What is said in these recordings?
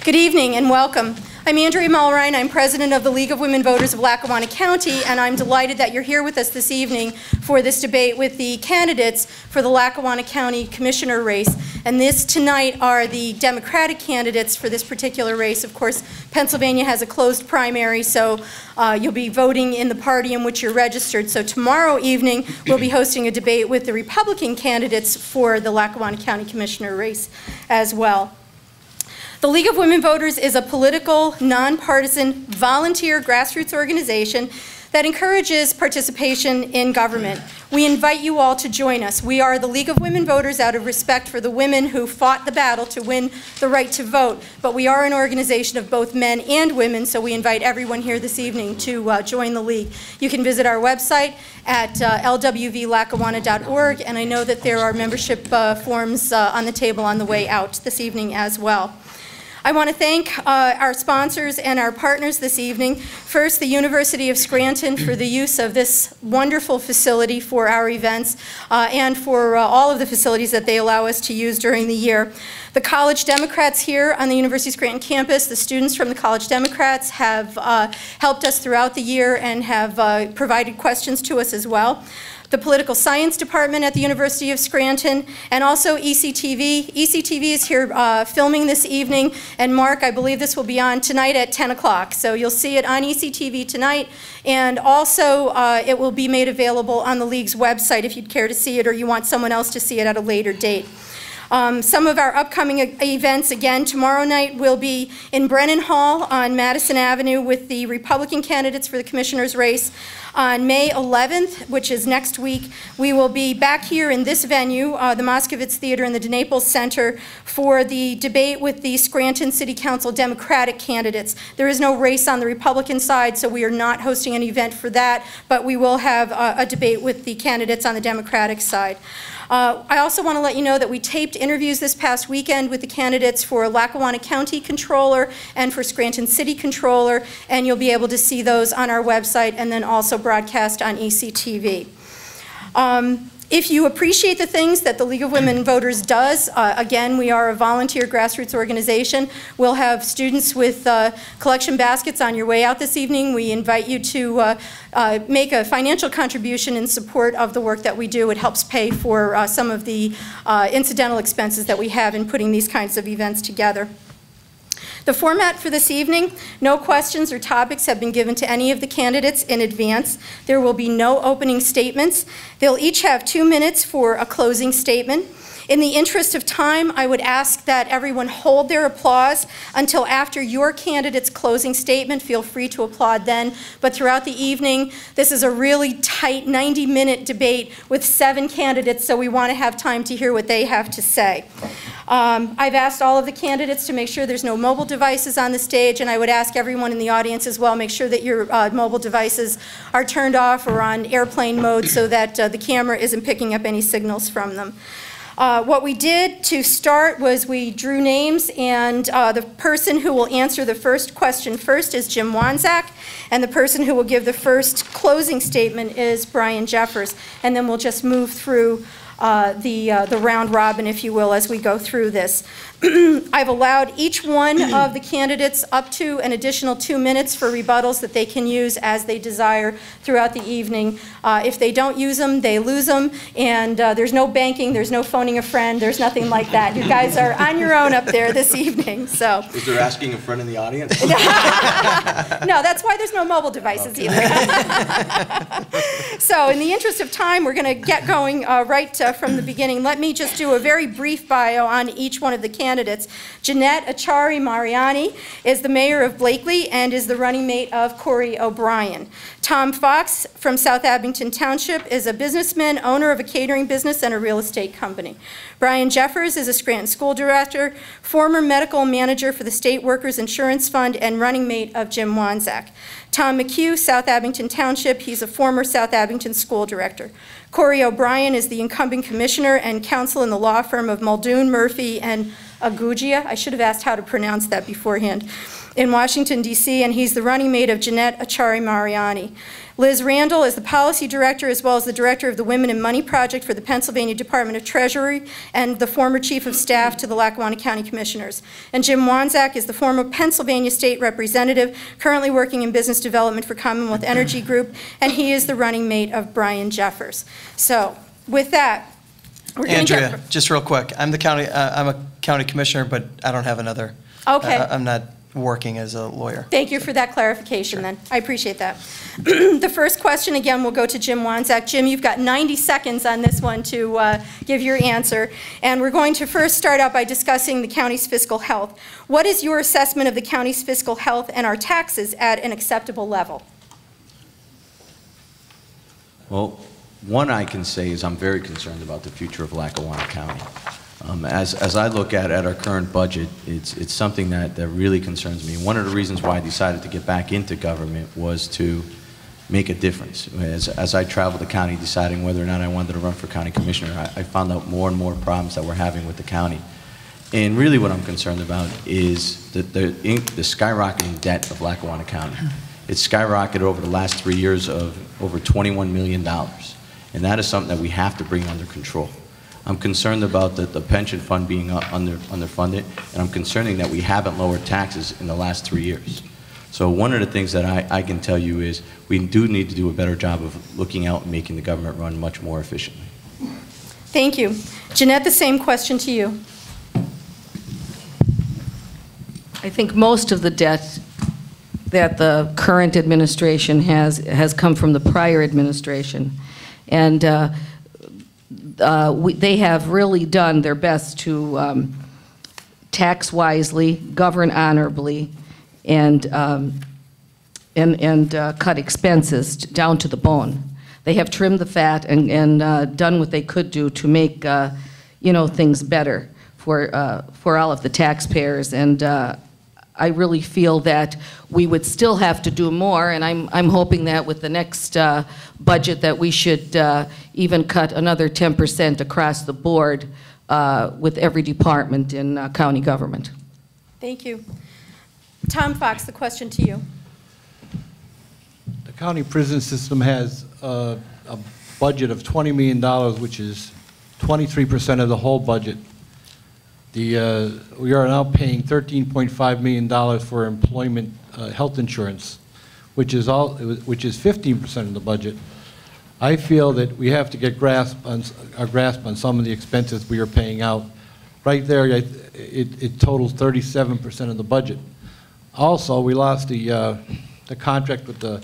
Good evening and welcome. I'm Andrea Mulrine. I'm president of the League of Women Voters of Lackawanna County, and I'm delighted that you're here with us this evening for this debate with the candidates for the Lackawanna County Commissioner race. And this tonight are the Democratic candidates for this particular race. Of course, Pennsylvania has a closed primary, so you'll be voting in the party in which you're registered. So tomorrow evening, we'll be hosting a debate with the Republican candidates for the Lackawanna County Commissioner race as well. The League of Women Voters is a political, nonpartisan, volunteer grassroots organization that encourages participation in government. We invite you all to join us. We are the League of Women Voters out of respect for the women who fought the battle to win the right to vote, but we are an organization of both men and women, so we invite everyone here this evening to join the League. You can visit our website at lwvlackawanna.org, and I know that there are membership forms on the table on the way out this evening as well. I want to thank our sponsors and our partners this evening. First, the University of Scranton for the use of this wonderful facility for our events and for all of the facilities that they allow us to use during the year. The College Democrats here on the University of Scranton campus, the students from the College Democrats have helped us throughout the year and have provided questions to us as well. The Political Science Department at the University of Scranton, and also ECTV. ECTV is here filming this evening, and Mark, I believe this will be on tonight at 10 o'clock. So you'll see it on ECTV tonight, and also it will be made available on the League's website if you'd care to see it or you want someone else to see it at a later date. Some of our upcoming events, again, tomorrow night will be in Brennan Hall on Madison Avenue with the Republican candidates for the commissioner's race. On May 11th, which is next week, we will be back here in this venue, the Moskowitz Theater in the DeNaples Center, for the debate with the Scranton City Council Democratic candidates. There is no race on the Republican side, so we are not hosting an event for that, but we will have a debate with the candidates on the Democratic side. I also want to let you know that we taped interviews this past weekend with the candidates for Lackawanna County Controller and for Scranton City Controller, and you'll be able to see those on our website and then also broadcast on ECTV. If you appreciate the things that the League of Women Voters does, again, we are a volunteer grassroots organization. We'll have students with collection baskets on your way out this evening. We invite you to make a financial contribution in support of the work that we do. It helps pay for some of the incidental expenses that we have in putting these kinds of events together. The format for this evening, no questions or topics have been given to any of the candidates in advance. There will be no opening statements. They'll each have 2 minutes for a closing statement. In the interest of time, I would ask that everyone hold their applause until after your candidate's closing statement. Feel free to applaud then. But throughout the evening, this is a really tight 90-minute debate with 7 candidates, so we want to have time to hear what they have to say. I've asked all of the candidates to make sure there's no mobile devices on the stage, and I would ask everyone in the audience as well, make sure that your mobile devices are turned off or on airplane mode so that the camera isn't picking up any signals from them. What we did to start was we drew names, and the person who will answer the first question first is Jim Wanzak, and the person who will give the first closing statement is Brian Jeffers, and then we'll just move through the round robin, if you will, as we go through this. I've allowed each one of the candidates up to an additional 2 minutes for rebuttals that they can use as they desire throughout the evening. If they don't use them, they lose them, and there's no banking, there's no phoning a friend, there's nothing like that. You guys are on your own up there this evening. So. Is there asking a friend in the audience? No, that's why there's no mobile devices either. So in the interest of time, we're going to get going right from the beginning. Let me just do a very brief bio on each one of the candidates. Jeanette Achari Mariani is the mayor of Blakely and is the running mate of Corey O'Brien. Tom Fox from South Abington Township is a businessman, owner of a catering business and a real estate company. Brian Jeffers is a Scranton school director, former medical manager for the State Workers Insurance Fund, and running mate of Jim Wanzak. Tom McHugh, South Abington Township, he's a former South Abington school director. Corey O'Brien is the incumbent commissioner and counsel in the law firm of Muldoon, Murphy, and Agugia. I should have asked how to pronounce that beforehand. in Washington, D.C., and he's the running mate of Jeanette Achari-Mariani. Liz Randall is the policy director as well as the director of the Women in Money Project for the Pennsylvania Department of Treasury and the former chief of staff to the Lackawanna County Commissioners. And Jim Wanzak is the former Pennsylvania state representative, currently working in business development for Commonwealth Energy Group, and he is the running mate of Brian Jeffers. So with that, we're going to Andrea, just real quick, I'm a county commissioner, but I don't have another. Okay. I'm not working as a lawyer. Thank you for that clarification then. I appreciate that. The first question again will go to Jim Wanzak. Jim, you've got 90 seconds on this one to give your answer. And we're going to first start out by discussing the county's fiscal health. What is your assessment of the county's fiscal health and our taxes at an acceptable level? Well, one I can say is I'm very concerned about the future of Lackawanna County. As I look at our current budget, it's something that really concerns me. One of the reasons why I decided to get back into government was to make a difference. As I traveled the county deciding whether or not I wanted to run for county commissioner, I found out more and more problems that we're having with the county. And really what I'm concerned about is the skyrocketing debt of Lackawanna County. It's skyrocketed over the last 3 years of over $21 million. And that is something that we have to bring under control. I'm concerned about the pension fund being underfunded, and I'm concerned that we haven't lowered taxes in the last 3 years. So one of the things that I can tell you is we do need to do a better job of looking out and making the government run much more efficiently. Thank you. Jeanette, the same question to you. I think most of the debt that the current administration has come from the prior administration. And they have really done their best to tax wisely, govern honorably, and cut expenses down to the bone. They have trimmed the fat and done what they could do to make things better for all of the taxpayers. And I really feel that we would still have to do more, and I'm hoping that with the next budget that we should even cut another 10% across the board with every department in county government. Thank you. Tom Fox, the question to you. The county prison system has a budget of $20 million, which is 23% of the whole budget. We are now paying $13.5 million for employment health insurance, which is 15% of the budget. I feel that we have to get a grasp on some of the expenses we are paying out. Right there, it totals 37% of the budget. Also, we lost the contract with the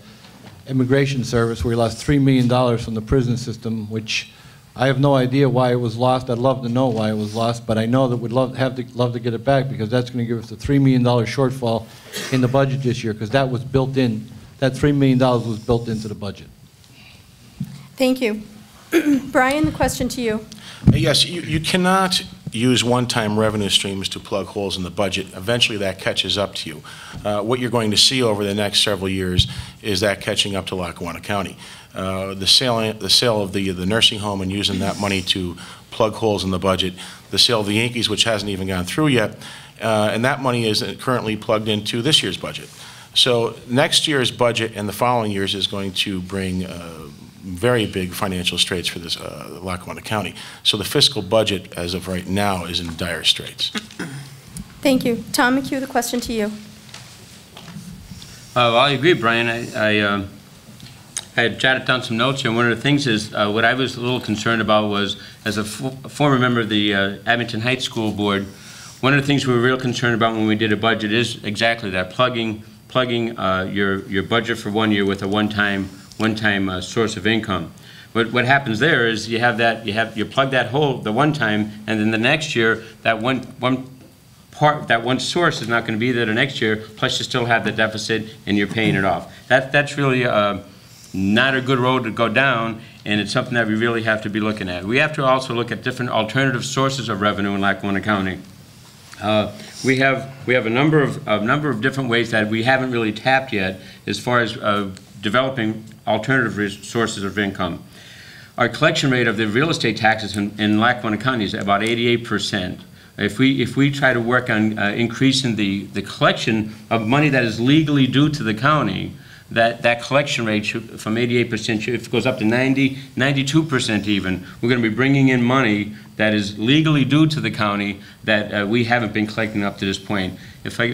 Immigration Service, where we lost $3 million from the prison system, which I have no idea why it was lost. I'd love to know why it was lost, but I know that we'd love to get it back, because that's going to give us a $3 million shortfall in the budget this year, because that was built in. That $3 million was built into the budget. Thank you. Brian, the question to you. Yes, you cannot use one-time revenue streams to plug holes in the budget. Eventually that catches up to you. What you're going to see over the next several years is that catching up to Lackawanna County. The sale of the nursing home and using that money to plug holes in the budget, the sale of the Yankees, which hasn't even gone through yet, and that money is currently plugged into this year's budget. So next year's budget and the following years is going to bring very big financial straits for this Lackawanna County. So the fiscal budget, as of right now, is in dire straits. Thank you. Tom McHugh, the question to you. Well, I agree, Brian. I had jotted down some notes here. One of the things is what I was a little concerned about was, as a former member of the Abington Heights School Board, one of the things we were real concerned about when we did a budget is exactly that, plugging your budget for 1 year with a one-time source of income. What happens there is you plug that hole the one time, and then the next year that one source is not going to be there the next year. Plus, you still have the deficit, and you're paying it off. That's really not a good road to go down, and it's something that we really have to be looking at. We have to also look at different alternative sources of revenue in Lackawanna County. We have a number of different ways that we haven't really tapped yet as far as developing alternative sources of income. Our collection rate of the real estate taxes in Lackawanna County is about 88%. if we try to work on increasing the collection of money that is legally due to the county, that collection rate should, from 88%, if it goes up to 90, 92% even, we're going to be bringing in money that is legally due to the county that we haven't been collecting up to this point.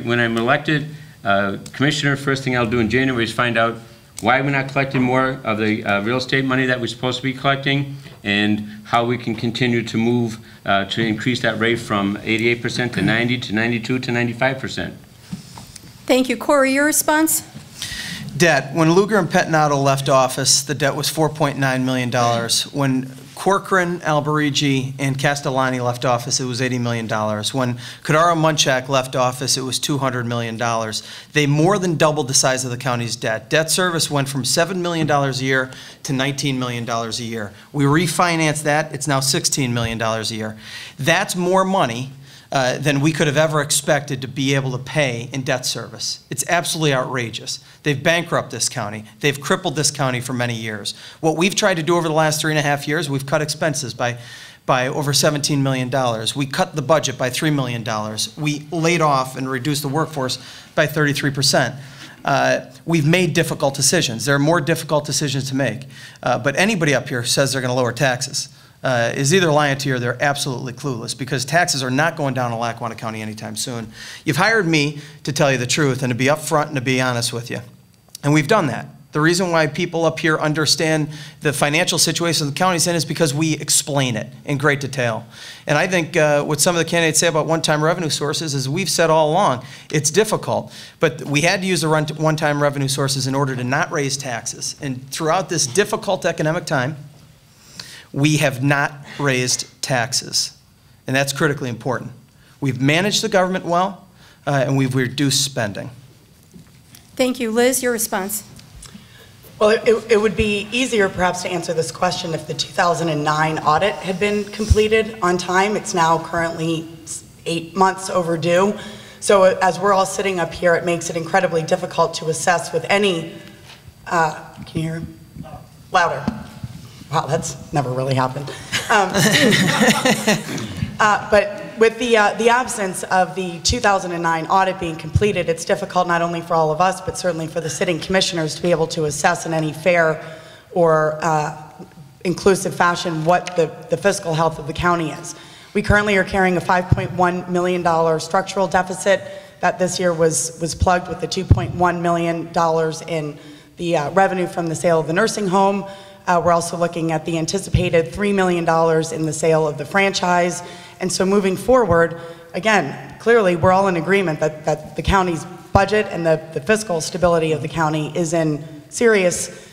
When I'm elected commissioner, first thing I'll do in January is find out why we're not collecting more of the real estate money that we're supposed to be collecting, and how we can continue to move to increase that rate from 88% to 90 to 92 to 95%. Thank you. Corey, your response? Debt. When Lugar and Pettinato left office, the debt was $4.9 million. When Corcoran, Alberigi, and Castellani left office, it was $80 million. When Kadaro Munchak left office, it was $200 million. They more than doubled the size of the county's debt. Debt service went from $7 million a year to $19 million a year. We refinanced that. It's now $16 million a year. That's more money than we could have ever expected to be able to pay in debt service. It's absolutely outrageous. They've bankrupted this county. They've crippled this county for many years. What we've tried to do over the last 3.5 years, we've cut expenses by over $17 million. We cut the budget by $3 million. We laid off and reduced the workforce by 33%. We've made difficult decisions. There are more difficult decisions to make. But anybody up here who says they're going to lower taxes is either lying to you or they're absolutely clueless, because taxes are not going down in Lackawanna County anytime soon. You've hired me to tell you the truth and to be upfront and to be honest with you. And we've done that. The reason why people up here understand the financial situation of the county's in is because we explain it in great detail. And I think what some of the candidates say about one-time revenue sources is we've said all along, it's difficult. But we had to use the one-time revenue sources in order to not raise taxes. And throughout this difficult economic time, we have not raised taxes, and that's critically important. We've managed the government well, and we've reduced spending. Thank you. Liz, your response. Well, it would be easier perhaps to answer this question if the 2009 audit had been completed on time. It's now currently 8 months overdue. So as we're all sitting up here, it makes it incredibly difficult to assess with any, can you hear him? Louder. Wow, that's never really happened. But with the absence of the 2009 audit being completed, it's difficult not only for all of us, but certainly for the sitting commissioners to be able to assess in any fair or inclusive fashion what the fiscal health of the county is. We currently are carrying a $5.1 million structural deficit that this year was plugged with the $2.1 million in the revenue from the sale of the nursing home. We're also looking at the anticipated $3 million in the sale of the franchise. And so moving forward, again, clearly we're all in agreement that the county's budget and the fiscal stability of the county is in serious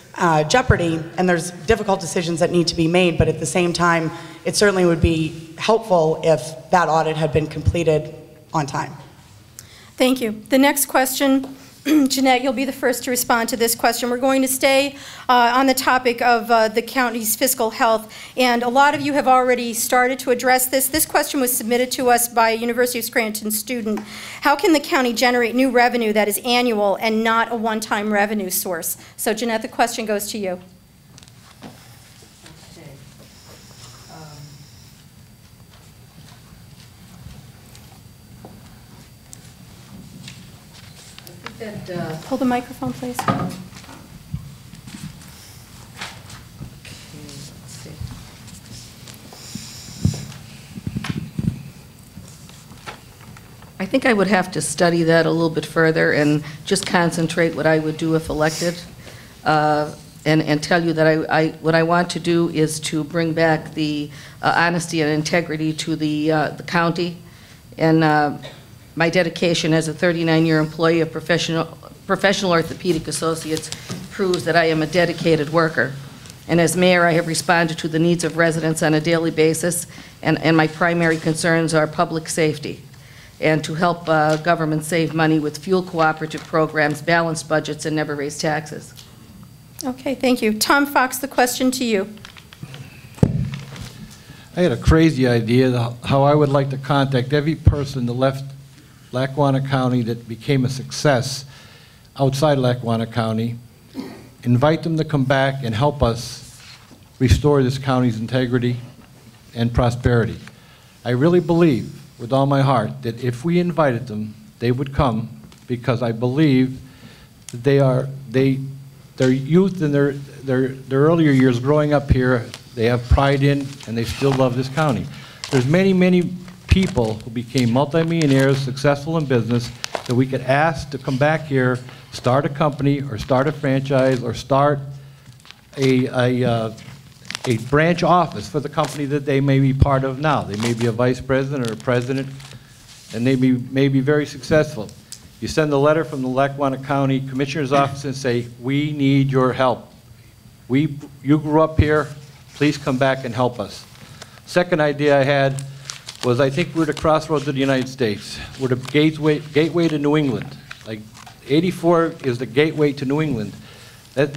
jeopardy, and there's difficult decisions that need to be made, but at the same time, it certainly would be helpful if that audit had been completed on time. Thank you. The next question, Jeanette, you'll be the first to respond to this question. We're going to stay on the topic of the county's fiscal health, and a lot of you have already started to address this. This question was submitted to us by a University of Scranton student. How can the county generate new revenue that is annual and not a one-time revenue source? So, Jeanette, the question goes to you. Pull the microphone, please. I think I would have to study that a little bit further and just concentrate what I would do if elected, and tell you that what I want to do is to bring back the honesty and integrity to the county, and my dedication as a 39-year employee of Professional Orthopedic Associates proves that I am a dedicated worker. And as mayor, I have responded to the needs of residents on a daily basis, and my primary concerns are public safety and to help government save money with fuel cooperative programs, balanced budgets, and never raise taxes. Okay, thank you. Tom Fox, the question to you. I had a crazy idea how I would like to contact every person that left Lackawanna County that became a success outside Lackawanna County, invite them to come back and help us restore this county's integrity and prosperity. I really believe with all my heart that if we invited them, they would come, because I believe that their youth and their earlier years growing up here, they have pride in, and they still love this county. There's many, many people who became multimillionaires, successful in business, that we could ask to come back here, start a company, or start a franchise, or start a branch office for the company that they may be part of now. They may be a vice president or a president, and they may be very successful. You send a letter from the Lackawanna County Commissioner's Office and say, we need your help. You grew up here, please come back and help us. Second idea I had was, I think we're the crossroads of the United States. We're the gateway to New England. Like 84 is the gateway to New England.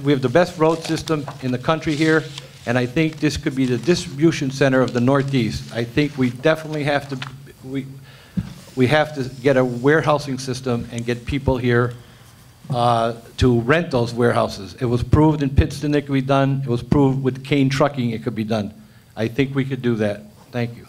We have the best road system in the country here, and I think this could be the distribution center of the Northeast. I think we definitely have to, we have to get a warehousing system and get people here to rent those warehouses. It was proved in Pittston it could be done. It was proved with Kane Trucking it could be done. I think we could do that. Thank you.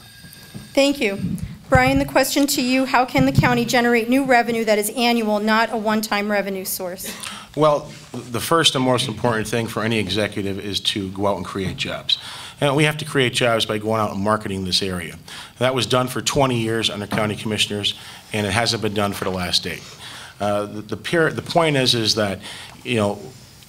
Thank you. Brian, the question to you, how can the county generate new revenue that is annual, not a one-time revenue source? Well, the first and most important thing for any executive is to go out and create jobs. And we have to create jobs by going out and marketing this area. That was done for 20 years under county commissioners, and it hasn't been done for the last 8. The point is that, you know,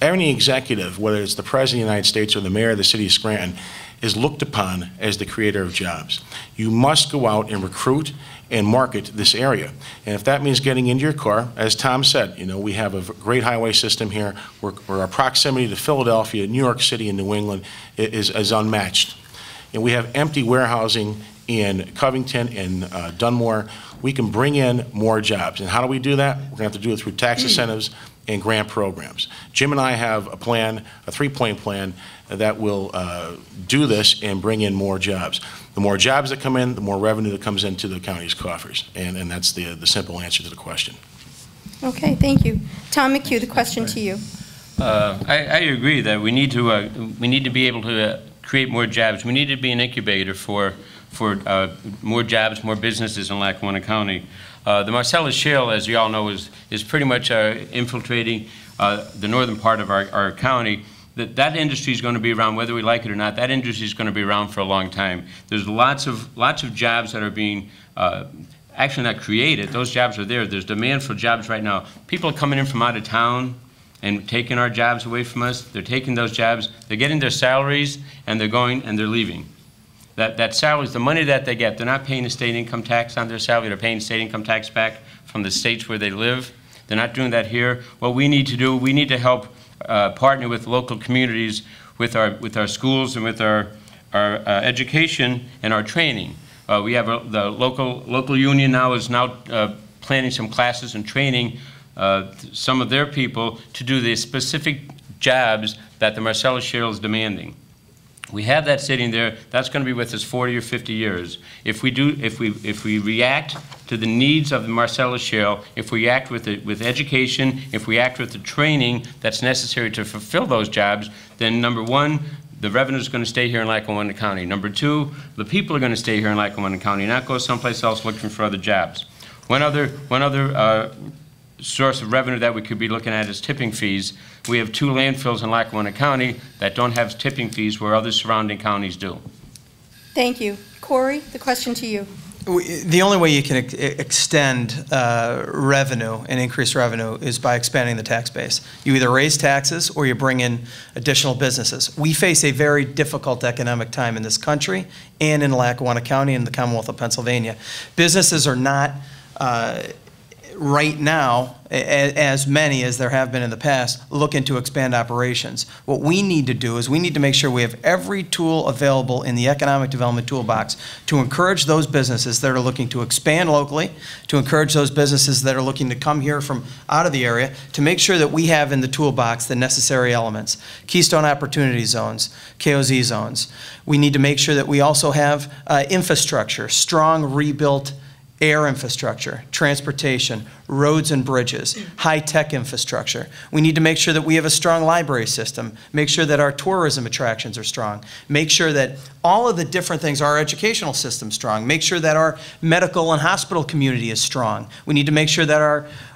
any executive, whether it's the President of the United States or the Mayor of the City of Scranton, is looked upon as the creator of jobs. You must go out and recruit and market this area. And if that means getting into your car, as Tom said, you know, we have a great highway system here where our proximity to Philadelphia, New York City, and New England is unmatched. And we have empty warehousing in Covington and Dunmore. We can bring in more jobs. And how do we do that? We're going to have to do it through tax incentives and grant programs. Jim and I have a plan, a 3-point plan, that will do this and bring in more jobs. The more jobs that come in, the more revenue that comes into the county's coffers. And that's the simple answer to the question. Okay, thank you. Tom McHugh, the question to you. I agree that we need to be able to create more jobs. We need to be an incubator for more jobs, more businesses in Lackawanna County. The Marcellus Shale, as you all know, is pretty much infiltrating the northern part of our county. That industry is going to be around whether we like it or not. That industry is going to be around for a long time. There's lots of jobs that are being actually not created. Those jobs are there. There's demand for jobs right now. People are coming in from out of town and taking our jobs away from us. They're taking those jobs. They're getting their salaries, and they're going and they're leaving. That salary is the money that they get. They're not paying the state income tax on their salary. They're paying state income tax back from the states where they live. They're not doing that here. What we need to do, we need to help partner with local communities, with our schools and with our education and our training. We have the local union now is planning some classes and training some of their people to do the specific jobs that the Marcellus Shale is demanding. We have that sitting there. That's going to be with us 40 or 50 years. If we react to the needs of the Marcellus Shale, if we act with education, if we act with the training that's necessary to fulfill those jobs, then number one, the revenue is going to stay here in Lackawanna County. Number two, the people are going to stay here in Lackawanna County, not go someplace else looking for other jobs. One other source of revenue that we could be looking at is tipping fees. We have 2 landfills in Lackawanna County that don't have tipping fees where other surrounding counties do. Thank you. Corey, the question to you. The only way you can extend revenue and increase revenue is by expanding the tax base. You either raise taxes or you bring in additional businesses. We face a very difficult economic time in this country and in Lackawanna County and the Commonwealth of Pennsylvania. Businesses are not right now, as many as there have been in the past, looking to expand operations. What we need to do is we need to make sure we have every tool available in the economic development toolbox to encourage those businesses that are looking to expand locally, to encourage those businesses that are looking to come here from out of the area, to make sure that we have in the toolbox the necessary elements. Keystone Opportunity Zones, KOZ zones. We need to make sure that we also have infrastructure, strong, rebuilt air infrastructure, transportation, roads and bridges, high-tech infrastructure. We need to make sure that we have a strong library system, make sure that our tourism attractions are strong, make sure that all of the different things, our educational system is strong, make sure that our medical and hospital community is strong. We need to make sure that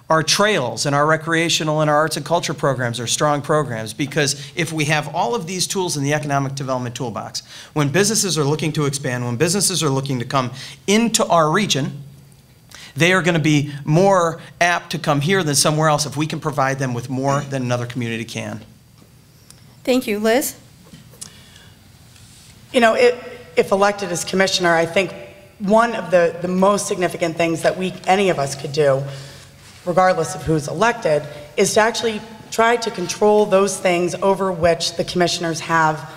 our trails and our recreational and our arts and culture programs are strong programs, because if we have all of these tools in the economic development toolbox, when businesses are looking to expand, when businesses are looking to come into our region, they are going to be more apt to come here than somewhere else if we can provide them with more than another community can. Thank you. Liz? You know, if elected as commissioner, I think one of the most significant things that any of us could do, regardless of who's elected, is to actually try to control those things over which the commissioners have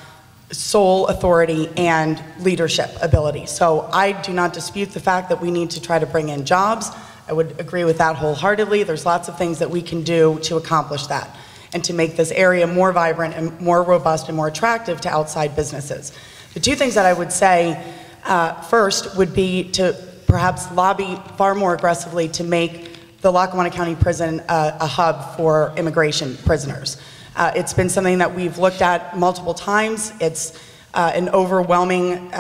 sole authority and leadership ability. So I do not dispute the fact that we need to try to bring in jobs. I would agree with that wholeheartedly. There's lots of things that we can do to accomplish that and to make this area more vibrant and more robust and more attractive to outside businesses. The two things that I would say first would be to perhaps lobby far more aggressively to make the Lackawanna County Prison a hub for immigration prisoners. It's been something that we've looked at multiple times. It's an overwhelming,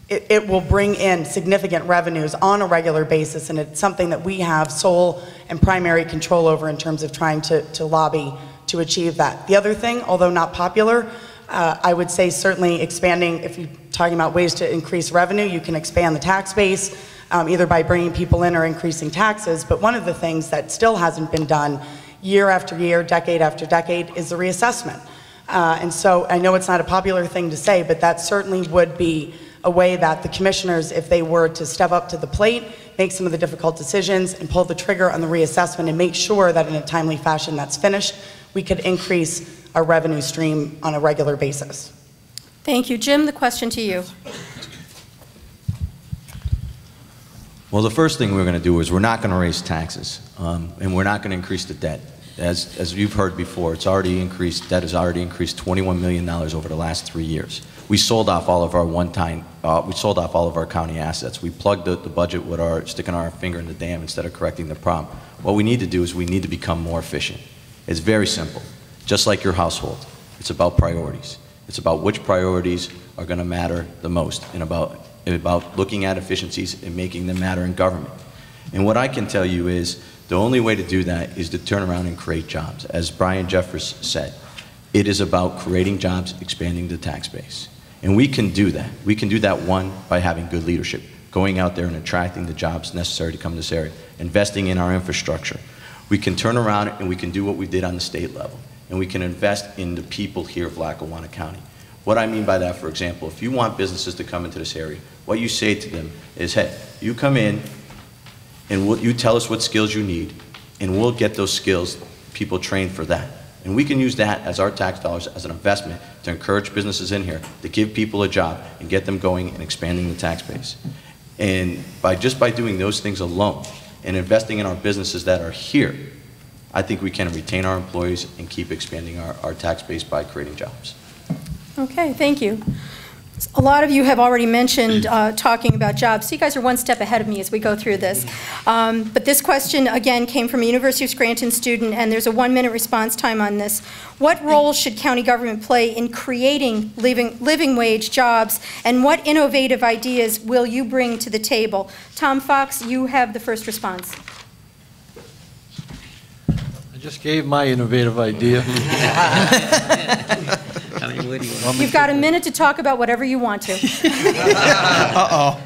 it will bring in significant revenues on a regular basis, and it's something that we have sole and primary control over in terms of trying to lobby to achieve that. The other thing, although not popular, I would say certainly expanding, if you're talking about ways to increase revenue, you can expand the tax base, either by bringing people in or increasing taxes, but one of the things that still hasn't been done year after year, decade after decade, is the reassessment. And so I know it's not a popular thing to say, but that certainly would be a way that the commissioners, if they were to step up to the plate, make some of the difficult decisions and pull the trigger on the reassessment and make sure that in a timely fashion that's finished, we could increase our revenue stream on a regular basis. Thank you. Jim, the question to you. Well, the first thing we're going to do is we're not going to raise taxes, and we're not going to increase the debt. As you've heard before, it's already increased. Debt has already increased $21 million over the last 3 years. We sold off all of our we sold off all of our county assets. We plugged the budget with sticking our finger in the dam instead of correcting the problem. What we need to do is we need to become more efficient. It's very simple. Just like your household, it's about priorities. It's about which priorities are going to matter the most, and about looking at efficiencies and making them matter in government. And what I can tell you is the only way to do that is to turn around and create jobs. As Brian Jeffers said, it is about creating jobs, expanding the tax base. And we can do that. We can do that, one, by having good leadership, going out there and attracting the jobs necessary to come to this area, investing in our infrastructure. We can turn around and we can do what we did on the state level, and we can invest in the people here of Lackawanna County. What I mean by that, for example, if you want businesses to come into this area, what you say to them is, hey, you come in and you tell us what skills you need, and we'll get those skills, people trained for that. And we can use that as our tax dollars as an investment to encourage businesses in here, to give people a job and get them going and expanding the tax base. And just by doing those things alone and investing in our businesses that are here, I think we can retain our employees and keep expanding our tax base by creating jobs. Okay, thank you. A lot of you have already mentioned talking about jobs, so you guys are one step ahead of me as we go through this. But this question, again, came from a University of Scranton student, and there's a 1-minute response time on this. What role should county government play in creating living wage jobs, and what innovative ideas will you bring to the table? Tom Fox, you have the first response. I just gave my innovative idea. You've got a minute to talk about whatever you want to. Uh-oh.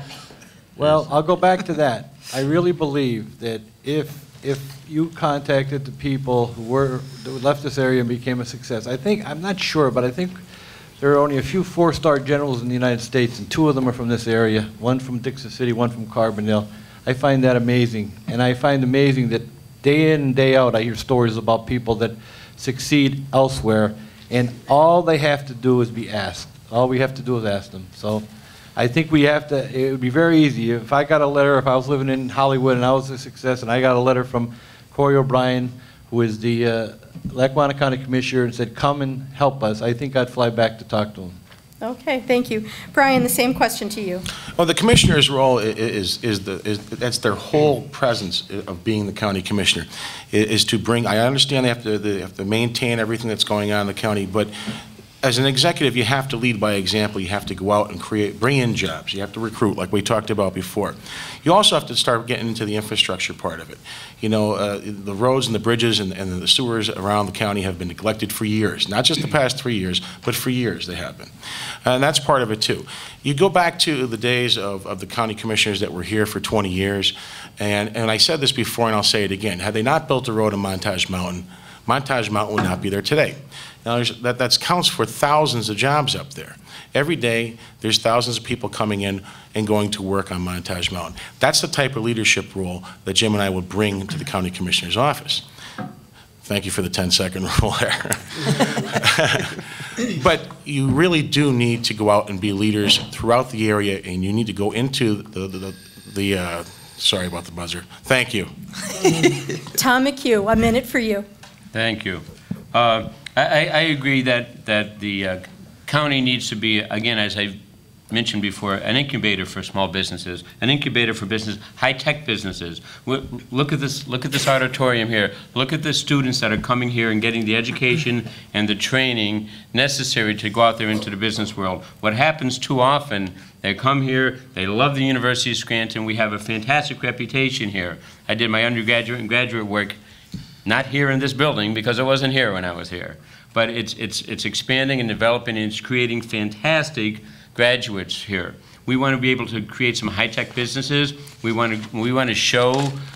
Well, I'll go back to that. I really believe that if you contacted the people who left this area and became a success, I'm not sure, but I think there are only a few 4-star generals in the United States, and 2 of them are from this area, one from Dixon City, one from Carbondale. I find that amazing, and I find amazing that day in and day out I hear stories about people that succeed elsewhere, and all they have to do is be asked. All we have to do is ask them. So I think we have to, it would be very easy. If I got a letter, if I was living in Hollywood and I was a success, and I got a letter from Corey O'Brien, who is the Lackawanna County Commissioner, and said, come and help us, I think I'd fly back to talk to him. Okay, thank you. Brian, the same question to you. Well, the commissioner's role that's their whole presence of being the county commissioner, is to bring, I understand they have to maintain everything that's going on in the county, but as an executive, you have to lead by example. You have to go out and bring in jobs. You have to recruit, like we talked about before. You also have to start getting into the infrastructure part of it. You know, the roads and the bridges and the sewers around the county have been neglected for years. Not just the past 3 years, but for years they have been. And that's part of it too. You go back to the days of the county commissioners that were here for 20 years, and I said this before and I'll say it again. Had they not built the road in Montage Mountain would not be there today. Now, that counts for thousands of jobs up there. Every day, there's thousands of people coming in and going to work on Montage Mountain. That's the type of leadership role that Jim and I will bring to the county commissioner's office. Thank you for the 10-second rule there. But you really do need to go out and be leaders throughout the area, and you need to go into sorry about the buzzer. Thank you. Tom McHugh, a minute for you. Thank you. I agree that the county needs to be, again, as I mentioned before, an incubator for small businesses, an incubator for business, high-tech businesses. Look at this auditorium here. Look at the students that are coming here and getting the education and the training necessary to go out there into the business world. What happens too often, they come here, they love the University of Scranton, we have a fantastic reputation here. I did my undergraduate and graduate work not here in this building because I wasn't here when I was here. But it's expanding and developing, and it's creating fantastic graduates here. We want to be able to create some high-tech businesses. We want to show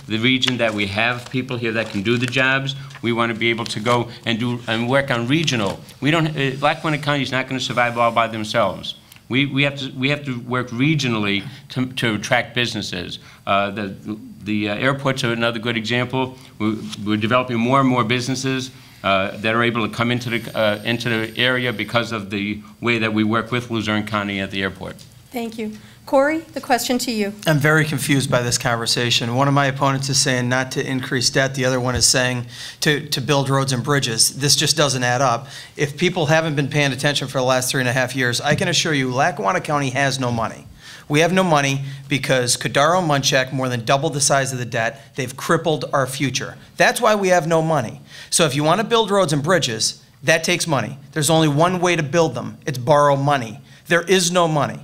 the region that we have people here that can do the jobs. We want to be able to go and work on regional. Lackawanna County is not going to survive all by themselves. We have to work regionally to attract businesses. The airports are another good example. We're developing more and more businesses that are able to come into the area because of the way that we work with Luzerne County at the airport. Thank you. Corey, the question to you. I'm very confused by this conversation. One of my opponents is saying not to increase debt. The other one is saying to build roads and bridges. This just doesn't add up. If people haven't been paying attention for the last 3.5 years, I can assure you Lackawanna County has no money. We have no money because Kadaro and Munchak more than doubled the size of the debt. They've crippled our future. That's why we have no money. So if you want to build roads and bridges, that takes money. There's only one way to build them. It's borrow money. There is no money.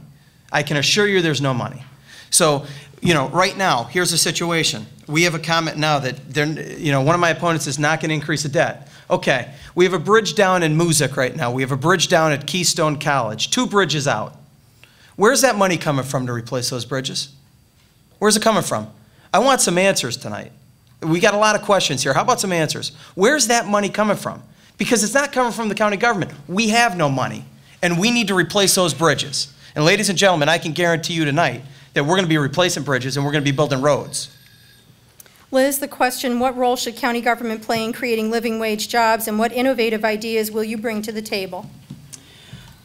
I can assure you there's no money. So, you know, right now, here's the situation. We have a comment now that one of my opponents is not going to increase the debt. Okay, we have a bridge down in Moosic right now. We have a bridge down at Keystone College. 2 bridges out. Where's that money coming from to replace those bridges? Where's it coming from? I want some answers tonight. We got a lot of questions here. How about some answers? Where's that money coming from? Because it's not coming from the county government. We have no money, and we need to replace those bridges. And ladies and gentlemen, I can guarantee you tonight that we're going to be replacing bridges and we're going to be building roads. Liz, the question, what role should county government play in creating living wage jobs, and what innovative ideas will you bring to the table?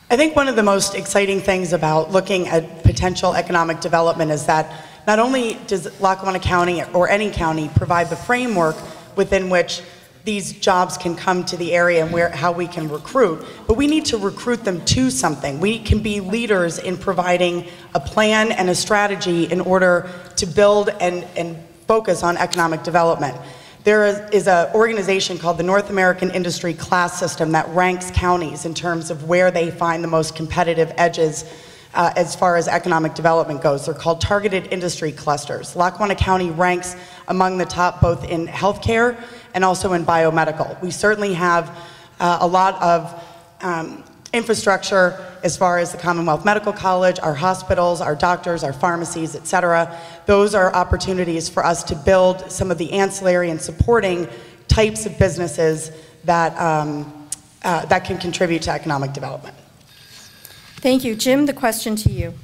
I think one of the most exciting things about looking at potential economic development is that not only does Lackawanna County or any county provide the framework within which these jobs can come to the area and how we can recruit, but we need to recruit them to something. We can be leaders in providing a plan and a strategy in order to build and focus on economic development. There is an organization called the North American Industry Class System that ranks counties in terms of where they find the most competitive edges as far as economic development goes. They're called targeted industry clusters. Lackawanna County ranks among the top both in healthcare and also in biomedical. We certainly have a lot of infrastructure as far as the Commonwealth Medical College, our hospitals, our doctors, our pharmacies, et cetera. Those are opportunities for us to build some of the ancillary and supporting types of businesses that, that can contribute to economic development. Thank you. Jim, the question to you.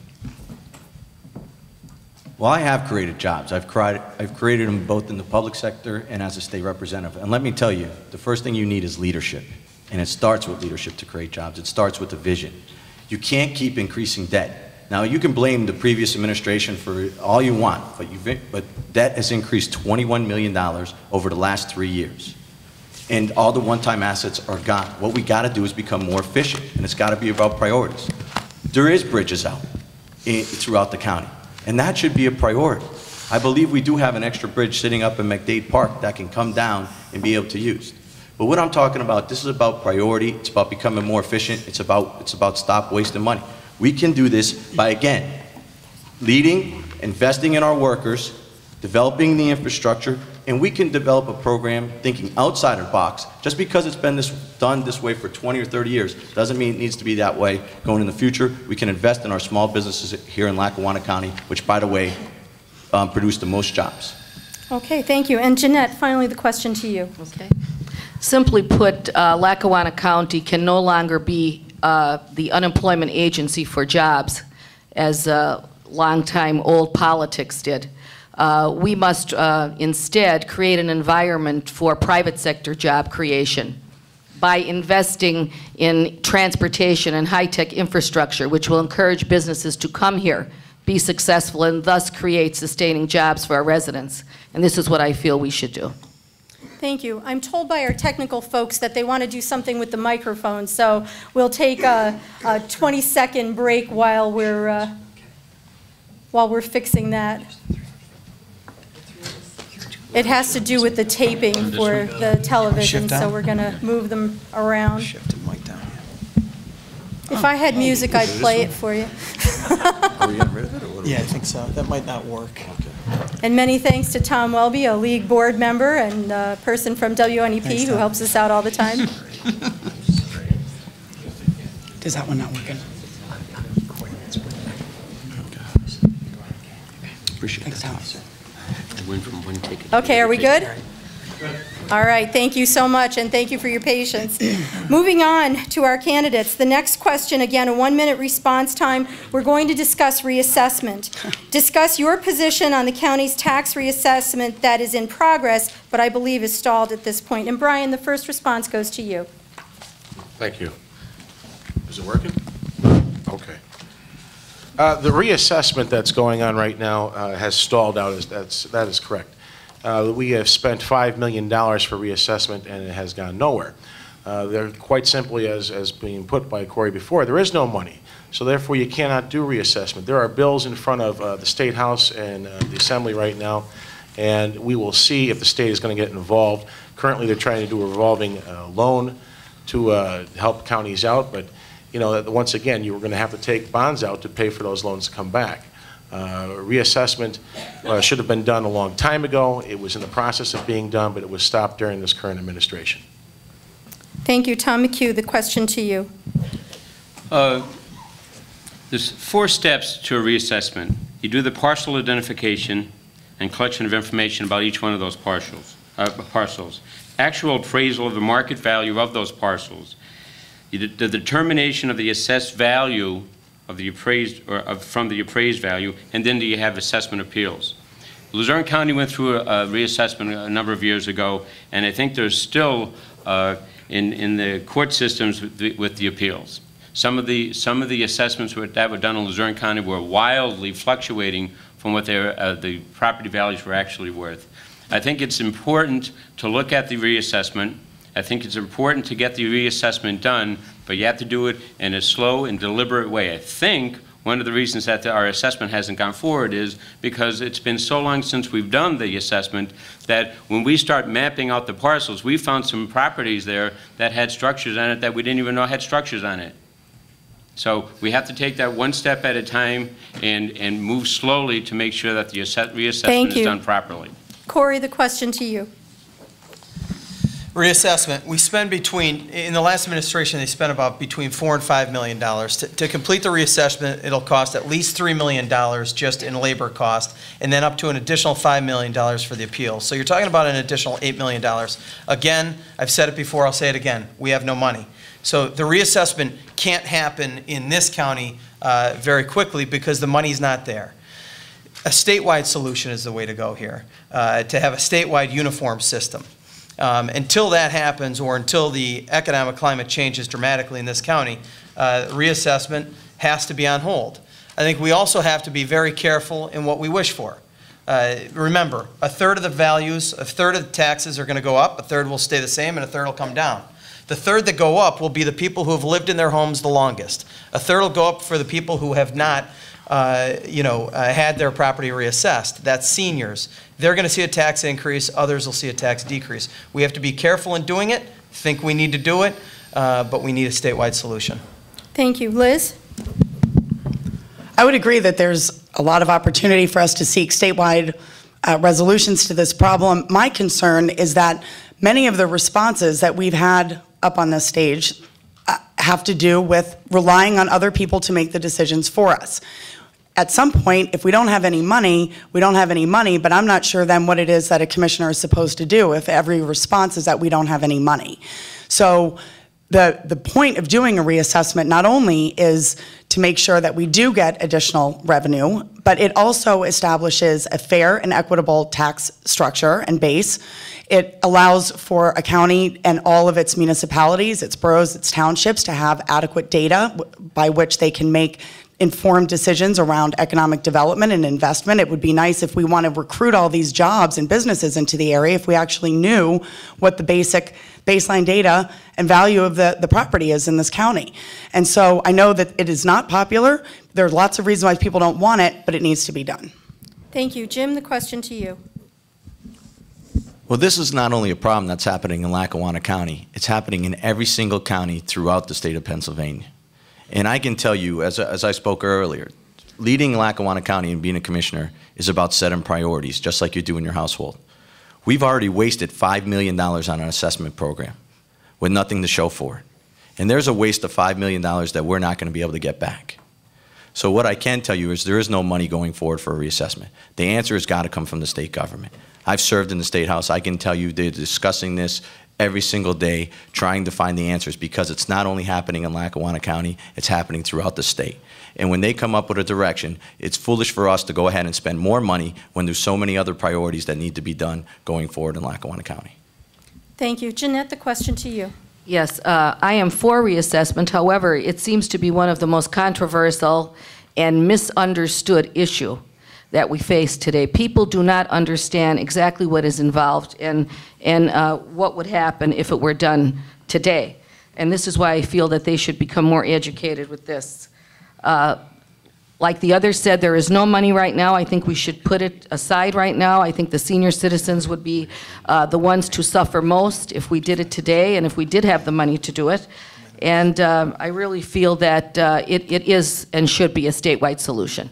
Well, I have created jobs. I've created them both in the public sector and as a state representative. And let me tell you, the first thing you need is leadership. And it starts with leadership to create jobs. It starts with a vision. You can't keep increasing debt. Now, you can blame the previous administration for all you want, but debt has increased $21 million over the last 3 years. And all the one-time assets are gone. What we got to do is become more efficient, and it's got to be about priorities. There is bridges out throughout the county, and that should be a priority. I believe we do have an extra bridge sitting up in McDade Park that can come down and be able to use. But what I'm talking about, this is about priority, it's about becoming more efficient, it's about stop wasting money. We can do this by, again, leading, investing in our workers, developing the infrastructure, and we can develop a program thinking outside the box. Just because it's been done this way for 20 or 30 years doesn't mean it needs to be that way going in the future. We can invest in our small businesses here in Lackawanna County, which, by the way, produce the most jobs. Okay, thank you. And Jeanette, finally the question to you. Okay. Simply put, Lackawanna County can no longer be the unemployment agency for jobs, as longtime old politics did. We must instead create an environment for private sector job creation by investing in transportation and high-tech infrastructure, which will encourage businesses to come here, be successful, and thus create sustaining jobs for our residents. And this is what I feel we should do. Thank you. I'm told by our technical folks that they want to do something with the microphone, so we'll take a 20-second break while we're fixing that. It has to do with the taping for the television, so we're going to move them around. Shift the mic down. If I had music, I'd play it for you. Are we getting rid of it, or what? Yeah, I think so. That might not work. And many thanks to Tom Welby, a league board member and a person from WNEP Thanks, who Tom. helps us out all the time. Is that one not working? Appreciate it. Thanks, Tom. Okay, are we good? All right, thank you so much, and thank you for your patience. Moving on to our candidates. The next question, again, a 1-minute response time. We're going to discuss reassessment. Discuss your position on the county's tax reassessment that is in progress, but I believe is stalled at this point. And Brian, the first response goes to you. Thank you. Is it working? Okay. The reassessment that's going on right now has stalled out. That is correct. We have spent $5 million for reassessment, and it has gone nowhere. They're quite simply, as being put by Corey before, there is no money. So therefore, you cannot do reassessment. There are bills in front of the State House and the Assembly right now, and we will see if the state is going to get involved. Currently, they're trying to do a revolving loan to help counties out, but you know, once again, you were going to have to take bonds out to pay for those loans to come back. Reassessment should have been done a long time ago. It was in the process of being done, but it was stopped during this current administration. Thank you. Tom McHugh, the question to you. There's 4 steps to a reassessment. You do the parcel identification and collection of information about each one of those parcels. Actual appraisal of the market value of those parcels. The determination of the assessed value of the appraised, from the appraised value, and then do you have assessment appeals. Luzerne County went through a reassessment a number of years ago, and I think there's still in the court systems with the appeals. Some of the assessments that were done in Luzerne County were wildly fluctuating from what the property values were actually worth. I think it's important to look at the reassessment. I think it's important to get the reassessment done, but you have to do it in a slow and deliberate way. I think one of the reasons that our assessment hasn't gone forward is because it's been so long since we've done the assessment that when we start mapping out the parcels, we found some properties there that had structures on it that we didn't even know had structures on it. So we have to take that one step at a time and move slowly to make sure that the reassessment is done properly. Corey, the question to you. Reassessment, we spend in the last administration, they spent about between $4 and $5 million. To complete the reassessment, it'll cost at least $3 million just in labor cost, and then up to an additional $5 million for the appeal. So you're talking about an additional $8 million. Again, I've said it before, I'll say it again, we have no money. So the reassessment can't happen in this county very quickly because the money's not there. A statewide solution is the way to go here, to have a statewide uniform system. Until that happens, or until the economic climate changes dramatically in this county, reassessment has to be on hold. I think we also have to be very careful in what we wish for. Remember, a third of the values, a third of the taxes are going to go up, a third will stay the same, and a third will come down. The third that go up will be the people who have lived in their homes the longest. A third will go up for the people who have not had their property reassessed. That's seniors. They're going to see a tax increase. Others will see a tax decrease. We have to be careful in doing it, think we need to do it, but we need a statewide solution. Thank you. Liz? I would agree that there's a lot of opportunity for us to seek statewide resolutions to this problem. My concern is that many of the responses that we've had up on this stage have to do with relying on other people to make the decisions for us. At some point, if we don't have any money, we don't have any money, but I'm not sure then what it is that a commissioner is supposed to do if every response is that we don't have any money. So the point of doing a reassessment not only is to make sure that we do get additional revenue, but it also establishes a fair and equitable tax structure and base. It allows for a county and all of its municipalities, its boroughs, its townships to have adequate data by which they can make informed decisions around economic development and investment. It would be nice if we want to recruit all these jobs and businesses into the area if we actually knew what the baseline data and value of the property is in this county. And so I know that it is not popular. There are lots of reasons why people don't want it, but it needs to be done. Thank you. Jim, the question to you. Well, this is not only a problem that's happening in Lackawanna County, it's happening in every single county throughout the state of Pennsylvania. And I can tell you, as I spoke earlier, leading Lackawanna County and being a commissioner is about setting priorities, just like you do in your household. We've already wasted $5 million on an assessment program with nothing to show for it. And there's a waste of $5 million that we're not going to be able to get back. So what I can tell you is there is no money going forward for a reassessment. The answer has got to come from the state government. I've served in the State House. I can tell you they're discussing this every single day, trying to find the answers, because it's not only happening in Lackawanna County, it's happening throughout the state. And when they come up with a direction, it's foolish for us to go ahead and spend more money when there's so many other priorities that need to be done going forward in Lackawanna County. Thank you. Jeanette, the question to you. Yes, I am for reassessment. However, it seems to be one of the most controversial and misunderstood issue that we face today. People do not understand exactly what is involved and what would happen if it were done today. And this is why I feel that they should become more educated with this. Like the others said, there is no money right now. I think we should put it aside right now. I think the senior citizens would be the ones to suffer most if we did it today and if we did have the money to do it. And I really feel that it is and should be a statewide solution.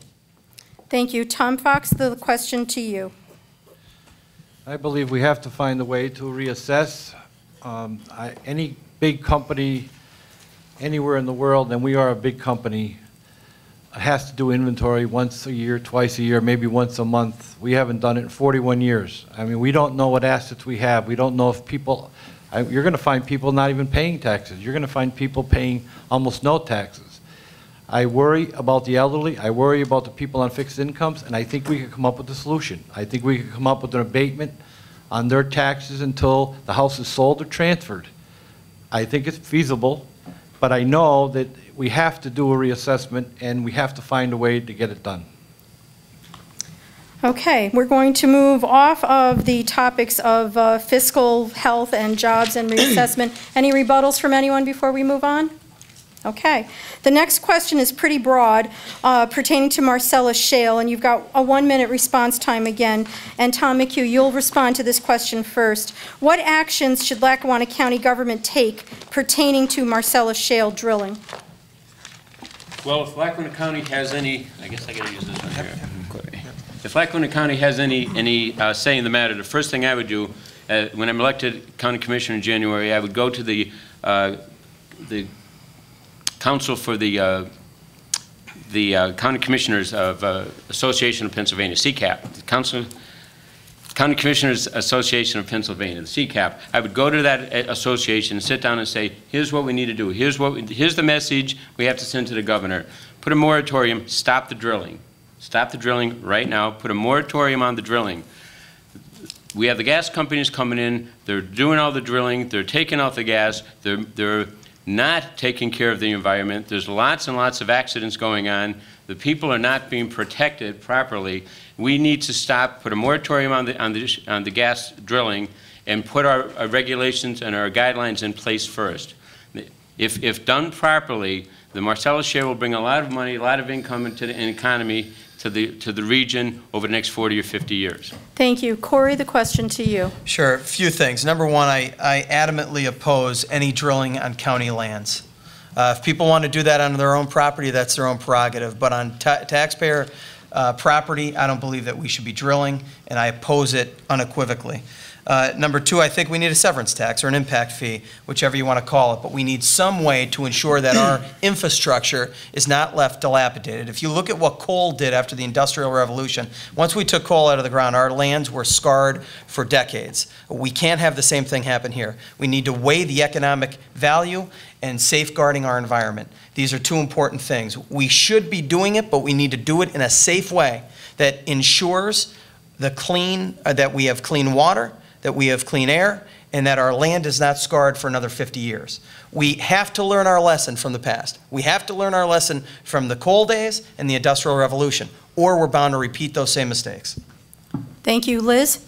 Thank you. Tom Fox, the question to you. I believe we have to find a way to reassess. Any big company anywhere in the world, and we are a big company, has to do inventory once a year, twice a year, maybe once a month. We haven't done it in 41 years. I mean, we don't know what assets we have. We don't know if people, you're going to find people not even paying taxes. You're going to find people paying almost no taxes. I worry about the elderly. I worry about the people on fixed incomes, and I think we can come up with a solution. I think we can come up with an abatement on their taxes until the house is sold or transferred. I think it's feasible, but I know that we have to do a reassessment, and we have to find a way to get it done. Okay, we're going to move off of the topics of fiscal health and jobs and reassessment. Any rebuttals from anyone before we move on? Okay. The next question is pretty broad, pertaining to Marcellus Shale, and you've got a 1-minute response time again. And Tom McHugh, you'll respond to this question first. What actions should Lackawanna County government take pertaining to Marcellus Shale drilling? Well, if Lackawanna County has any, I guess I gotta use this one here. If Lackawanna County has any say in the matter, the first thing I would do, when I'm elected county commissioner in January, I would go to the Council for the County Commissioners of Association of Pennsylvania, CCAP, the County Commissioners Association of Pennsylvania, the CCAP. I would go to that association and sit down and say, here's what we need to do. Here's the message we have to send to the governor. Put a moratorium, stop the drilling. Stop the drilling right now. Put a moratorium on the drilling. We have the gas companies coming in. They're doing all the drilling. They're taking out the gas. They're not taking care of the environment. There's lots and lots of accidents going on. The people are not being protected properly. We need to stop, put a moratorium on the gas drilling, and put our regulations and our guidelines in place first. If done properly, the Marcellus Shale will bring a lot of money, a lot of income into the economy to the region over the next 40 or 50 years. Thank you. Corey, the question to you. Sure, a few things. Number one, I adamantly oppose any drilling on county lands. If people want to do that on their own property, that's their own prerogative. But on taxpayer property, I don't believe that we should be drilling, and I oppose it unequivocally. Number two, I think we need a severance tax or an impact fee, whichever you want to call it, but we need some way to ensure that our infrastructure is not left dilapidated. If you look at what coal did after the Industrial Revolution, once we took coal out of the ground, our lands were scarred for decades. We can't have the same thing happen here. We need to weigh the economic value and safeguarding our environment. These are two important things. We should be doing it, but we need to do it in a safe way that ensures that we have clean water, that we have clean air, and that our land is not scarred for another 50 years. We have to learn our lesson from the past. We have to learn our lesson from the coal days and the Industrial Revolution, or we're bound to repeat those same mistakes. Thank you. Liz?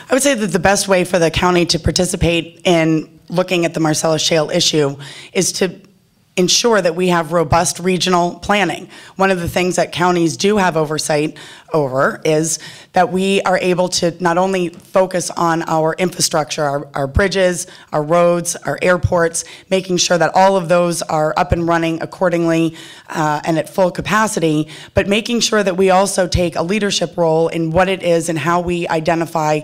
I would say that the best way for the county to participate in looking at the Marcellus Shale issue is to ensure that we have robust regional planning. One of the things that counties do have oversight over is that we are able to not only focus on our infrastructure, our bridges, our roads, our airports, making sure that all of those are up and running accordingly and at full capacity, but making sure that we also take a leadership role in what it is and how we identify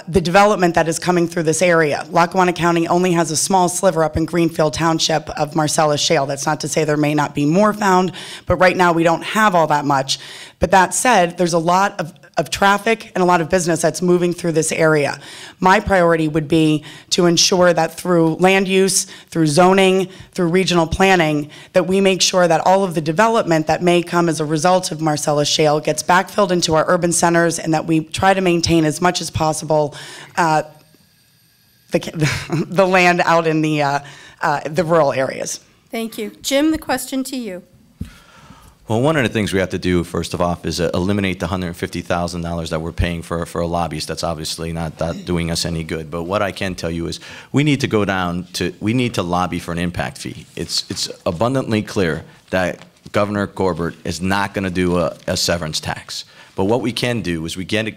the development that is coming through this area. Lackawanna County only has a small sliver up in Greenfield Township of Marcellus Shale. That's not to say there may not be more found, but right now we don't have all that much. But that said, there's a lot of traffic and a lot of business that's moving through this area. My priority would be to ensure that through land use, through zoning, through regional planning, that we make sure that all of the development that may come as a result of Marcellus Shale gets backfilled into our urban centers, and that we try to maintain as much as possible the land out in the rural areas. Thank you. Jim, the question to you. Well, one of the things we have to do, first of all, is eliminate the $150,000 that we're paying for a lobbyist. That's obviously not doing us any good. But what I can tell you is we need to lobby for an impact fee. It's abundantly clear that Governor Corbett is not going to do a severance tax. But what we can do is we can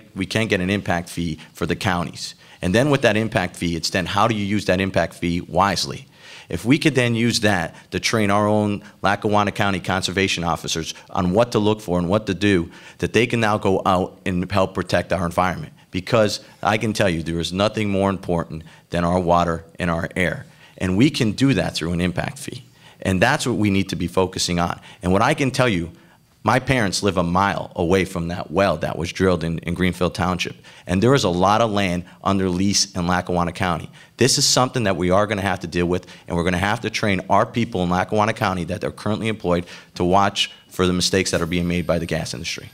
get an impact fee for the counties. And then with that impact fee, it's then how do you use that impact fee wisely? If we could then use that to train our own Lackawanna County conservation officers on what to look for and what to do, that they can now go out and help protect our environment. Because I can tell you there is nothing more important than our water and our air. And we can do that through an impact fee. And that's what we need to be focusing on. And what I can tell you, my parents live a mile away from that well that was drilled in Greenfield Township. And there is a lot of land under lease in Lackawanna County. This is something that we are going to have to deal with, and we're going to have to train our people in Lackawanna County that are currently employed to watch for the mistakes that are being made by the gas industry.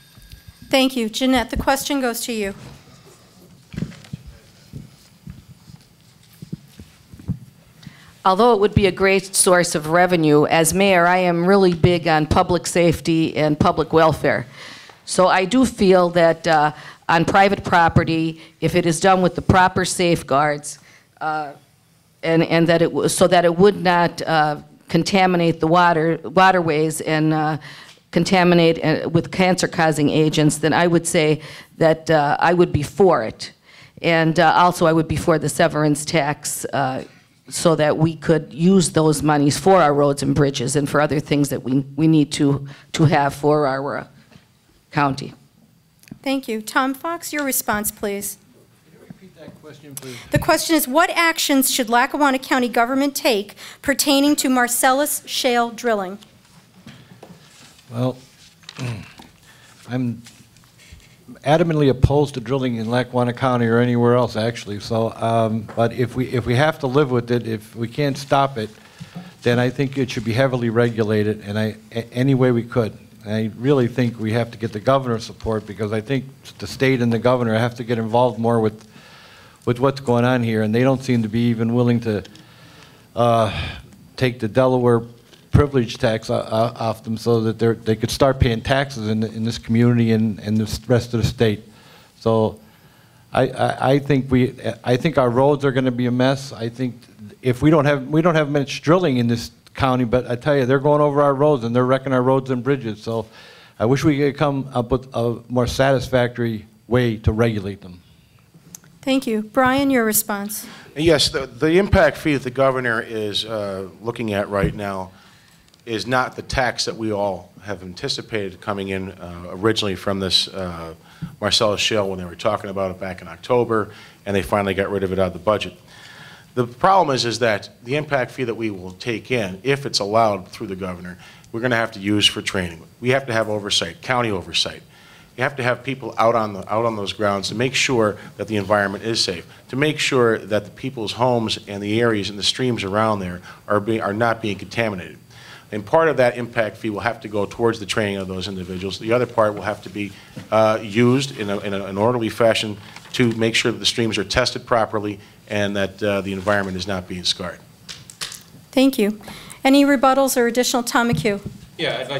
Thank you. Jeanette, the question goes to you. Although it would be a great source of revenue, as mayor, I am really big on public safety and public welfare. So I do feel that on private property, if it is done with the proper safeguards, and that it would not contaminate the waterways and contaminate with cancer-causing agents, then I would say that I would be for it. And also I would be for the severance tax so that we could use those monies for our roads and bridges and for other things that we need to have for our county. Thank you. Tom Fox, your response, please. Can you repeat that question, please? The question is, what actions should Lackawanna County government take pertaining to Marcellus Shale drilling? Well, I'm adamantly opposed to drilling in Lackawanna County or anywhere else, actually. So, but if we have to live with it, if we can't stop it, then I think it should be heavily regulated, and any way we could. I really think we have to get the governor's support, because I think the state and the governor have to get involved more with what's going on here, and they don't seem to be even willing to take the Delaware privilege tax off them so that they could start paying taxes in this community and the rest of the state. So I think our roads are going to be a mess. I think if we don't have much drilling in this county, but I tell you, they're going over our roads and they're wrecking our roads and bridges. So I wish we could come up with a more satisfactory way to regulate them. Thank you. Brian, your response. Yes, the impact fee that the governor is looking at right now is not the tax that we all have anticipated coming in originally from this Marcellus Shale when they were talking about it back in October, and they finally got rid of it out of the budget. The problem is that the impact fee that we will take in, if it's allowed through the governor, we're going to have to use for training. We have to have oversight, county oversight. You have to have people out on those grounds to make sure that the environment is safe, to make sure that the people's homes and the areas and the streams around there are not being contaminated. And part of that impact fee will have to go towards the training of those individuals. The other part will have to be used in an orderly fashion to make sure that the streams are tested properly and that the environment is not being scarred. Thank you. Any rebuttals or additional? Tom McHugh. Yeah, I'd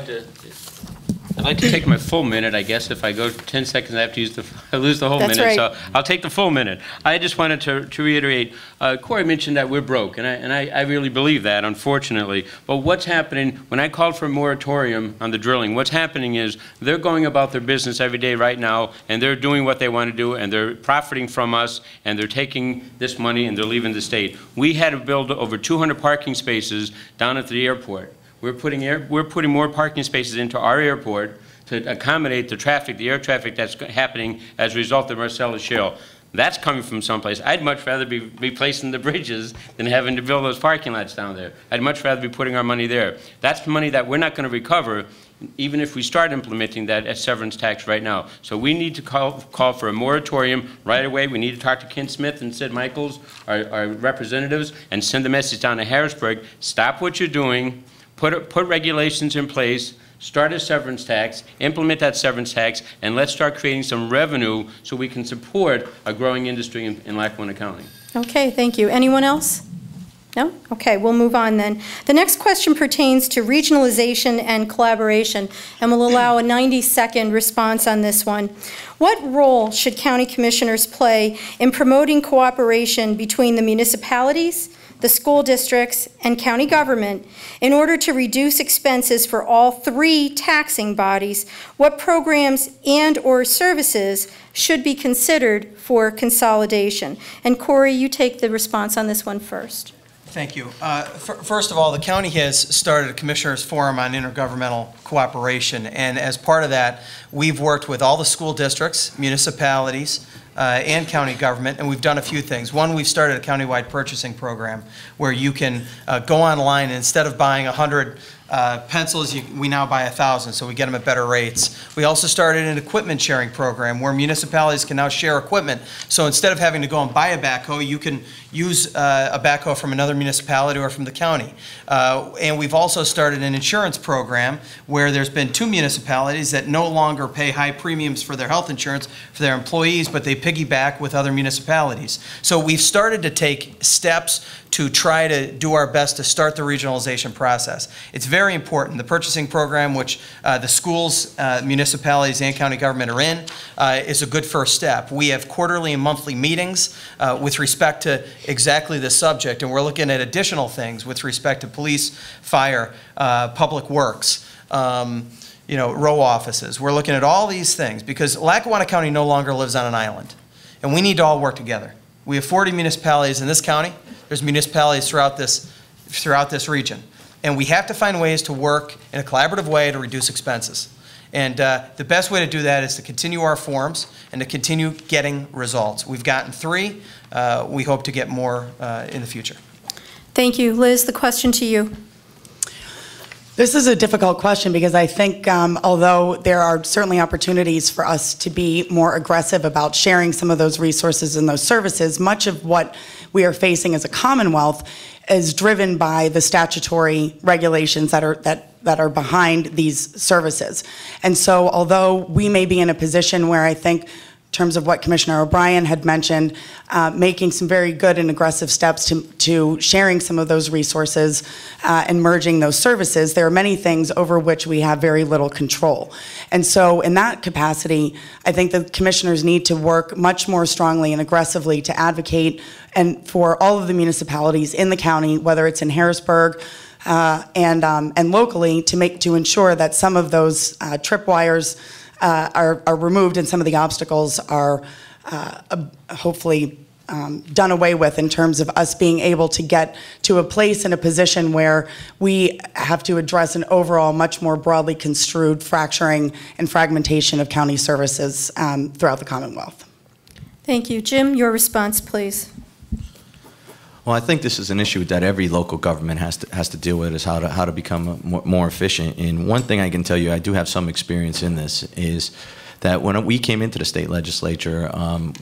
like to take my full minute, I guess. If I go 10 seconds, I have to lose the whole That's minute. right. So I'll take the full minute. I just wanted to reiterate, Corey mentioned that we're broke, and I really believe that, unfortunately. But what's happening, when I called for a moratorium on the drilling, what's happening is they're going about their business every day right now, and they're doing what they want to do, and they're profiting from us, and they're taking this money, and they're leaving the state. We had to build over 200 parking spaces down at the airport. We're putting more parking spaces into our airport to accommodate the traffic, the air traffic that's happening as a result of Marcellus Shale. That's coming from someplace. I'd much rather be replacing the bridges than having to build those parking lots down there. I'd much rather be putting our money there. That's the money that we're not going to recover, even if we start implementing that as severance tax right now. So we need to call for a moratorium right away. We need to talk to Ken Smith and Sid Michaels, our representatives, and send the message down to Harrisburg. Stop what you're doing. Put regulations in place, start a severance tax, implement that severance tax, and let's start creating some revenue so we can support a growing industry in Lackawanna County. Okay, thank you. Anyone else? No? Okay, we'll move on then. The next question pertains to regionalization and collaboration, and we'll allow a 90-second response on this one. What role should county commissioners play in promoting cooperation between the municipalities, the school districts, and county government in order to reduce expenses for all three taxing bodies? What programs and/or services should be considered for consolidation? And Corey, you take the response on this one first. Thank you. First of all, the county has started a Commissioners Forum on intergovernmental cooperation, and as part of that, we've worked with all the school districts, municipalities, and county government, and we've done a few things. One, we've started a countywide purchasing program where you can go online and instead of buying 100 pencils, we now buy 1,000, so we get them at better rates. We also started an equipment sharing program where municipalities can now share equipment. So instead of having to go and buy a backhoe, you can use a backhoe from another municipality or from the county. And we've also started an insurance program where there's been 2 municipalities that no longer pay high premiums for their health insurance for their employees, but they piggyback with other municipalities. So we've started to take steps to try to do our best to start the regionalization process. It's very important. The purchasing program, which the schools, municipalities, and county government are in, is a good first step. We have quarterly and monthly meetings with respect to exactly this subject, and we're looking at additional things with respect to police, fire, public works, row offices. We're looking at all these things because Lackawanna County no longer lives on an island, and we need to all work together. We have 40 municipalities in this county. There's municipalities throughout this region. And we have to find ways to work in a collaborative way to reduce expenses. And the best way to do that is to continue our forums and to continue getting results. We've gotten 3. We hope to get more in the future. Thank you. Liz, the question to you. This is a difficult question because I think although there are certainly opportunities for us to be more aggressive about sharing some of those resources and those services, much of what we are facing as a Commonwealth is driven by the statutory regulations that are behind these services. And so although we may be in a position where I think terms of what Commissioner O'Brien had mentioned, making some very good and aggressive steps to sharing some of those resources and merging those services, there are many things over which we have very little control. And so in that capacity, I think the commissioners need to work much more strongly and aggressively to advocate and for all of the municipalities in the county, whether it's in Harrisburg and locally, to ensure that some of those tripwires are removed and some of the obstacles are hopefully done away with in terms of us being able to get to a place and a position where we have to address an overall much more broadly construed fracturing and fragmentation of county services throughout the Commonwealth. Thank you. Jim, your response, please. Well, I think this is an issue that every local government has to deal with, is how to become more efficient. And one thing I can tell you, I do have some experience in this, is that when we came into the state legislature,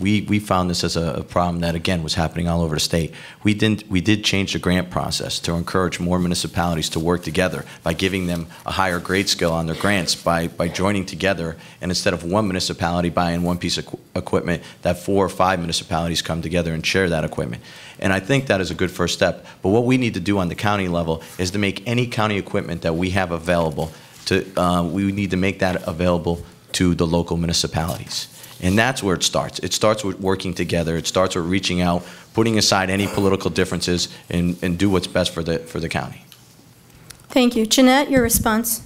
we found this as a problem that, again, was happening all over the state. We did change the grant process to encourage more municipalities to work together by giving them a higher grade scale on their grants, by joining together, and instead of one municipality buying one piece of equipment, that 4 or 5 municipalities come together and share that equipment. And I think that is a good first step. But what we need to do on the county level is to make any county equipment that we have available, we need to make that available to the local municipalities. And that's where it starts. It starts with working together. It starts with reaching out, putting aside any political differences, and do what's best for the county. Thank you. Jeanette, your response.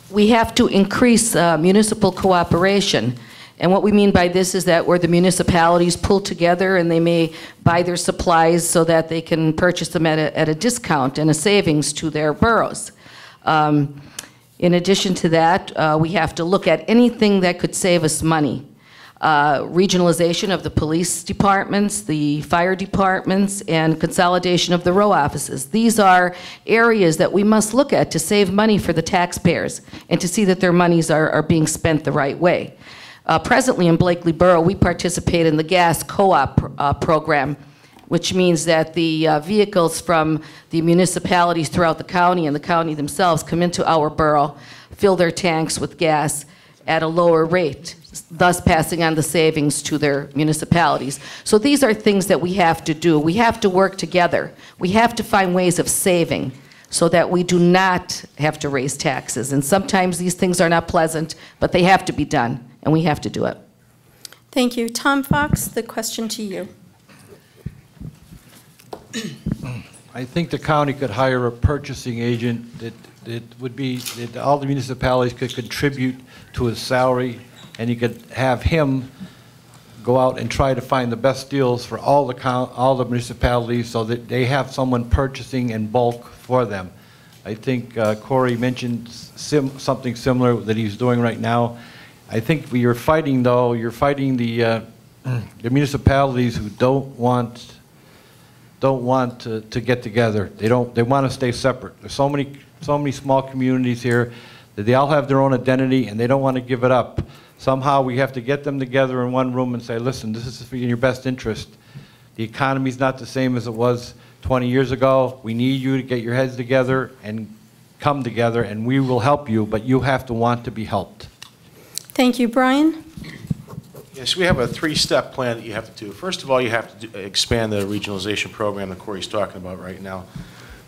We have to increase municipal cooperation. And what we mean by this is that where the municipalities pull together and they may buy their supplies so that they can purchase them at a discount and a savings to their boroughs. In addition to that, we have to look at anything that could save us money. Regionalization of the police departments, the fire departments, and consolidation of the row offices. These are areas that we must look at to save money for the taxpayers and to see that their monies are being spent the right way. Presently in Blakely Borough, we participate in the gas co-op program, which means that the vehicles from the municipalities throughout the county and the county themselves come into our borough, fill their tanks with gas at a lower rate, thus passing on the savings to their municipalities. So these are things that we have to do. We have to work together. We have to find ways of saving so that we do not have to raise taxes. And sometimes these things are not pleasant, but they have to be done, and we have to do it. Thank you. Tom Fox, the question to you. I think the county could hire a purchasing agent that all the municipalities could contribute to his salary, and you could have him go out and try to find the best deals for all the municipalities so that they have someone purchasing in bulk for them. I think Corey mentioned something similar that he's doing right now. I think you're fighting the municipalities who don't want to get together. They want to stay separate. There's so many small communities here that they all have their own identity and they don't want to give it up. Somehow we have to get them together in one room and say, listen, this is in your best interest. The economy's not the same as it was 20 years ago. We need you to get your heads together and come together, and we will help you, but you have to want to be helped. Thank you. Brian? Yes, we have a 3-step plan that you have to do. First of all, you have to expand the regionalization program that Corey's talking about right now.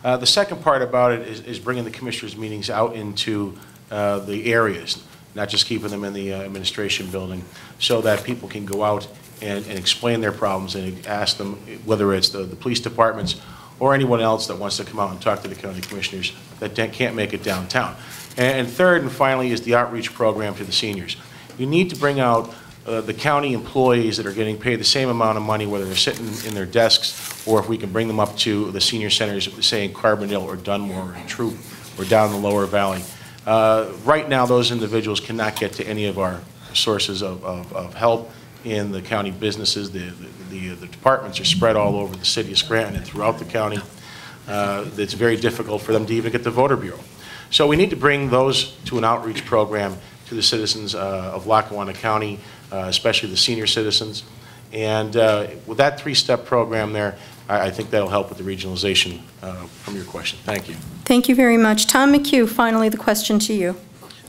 The second part about it is bringing the commissioners' meetings out into the areas, not just keeping them in the administration building, so that people can go out and explain their problems and ask them, whether it's the police departments or anyone else that wants to come out and talk to the county commissioners that can't make it downtown. And third and finally is the outreach program to the seniors. You need to bring out the county employees that are getting paid the same amount of money, whether they're sitting in their desks or if we can bring them up to the senior centers, say in Carbondale or Dunmore or Troop or down the lower valley. Right now, those individuals cannot get to any of our sources of help in the county businesses. The departments are spread all over the city of Scranton and throughout the county. It's very difficult for them to even get the voter bureau. So we need to bring those to an outreach program to the citizens of Lackawanna County, especially the senior citizens. And with that 3-step program there, I think that'll help with the regionalization from your question. Thank you. Thank you very much. Tom McHugh, finally the question to you.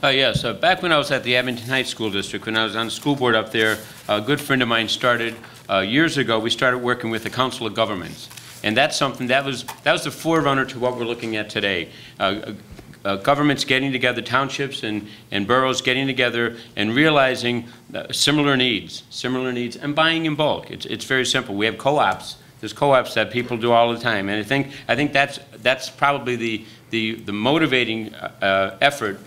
Yes, back when I was at the Abington Heights School District, when I was on the school board up there, a good friend of mine started, years ago, we started working with the Council of Governments. And that's something, that was the forerunner to what we're looking at today. Governments getting together, townships and boroughs getting together and realizing similar needs, and buying in bulk. It's very simple. We have co-ops. There's co-ops that people do all the time. And I think that's probably the motivating effort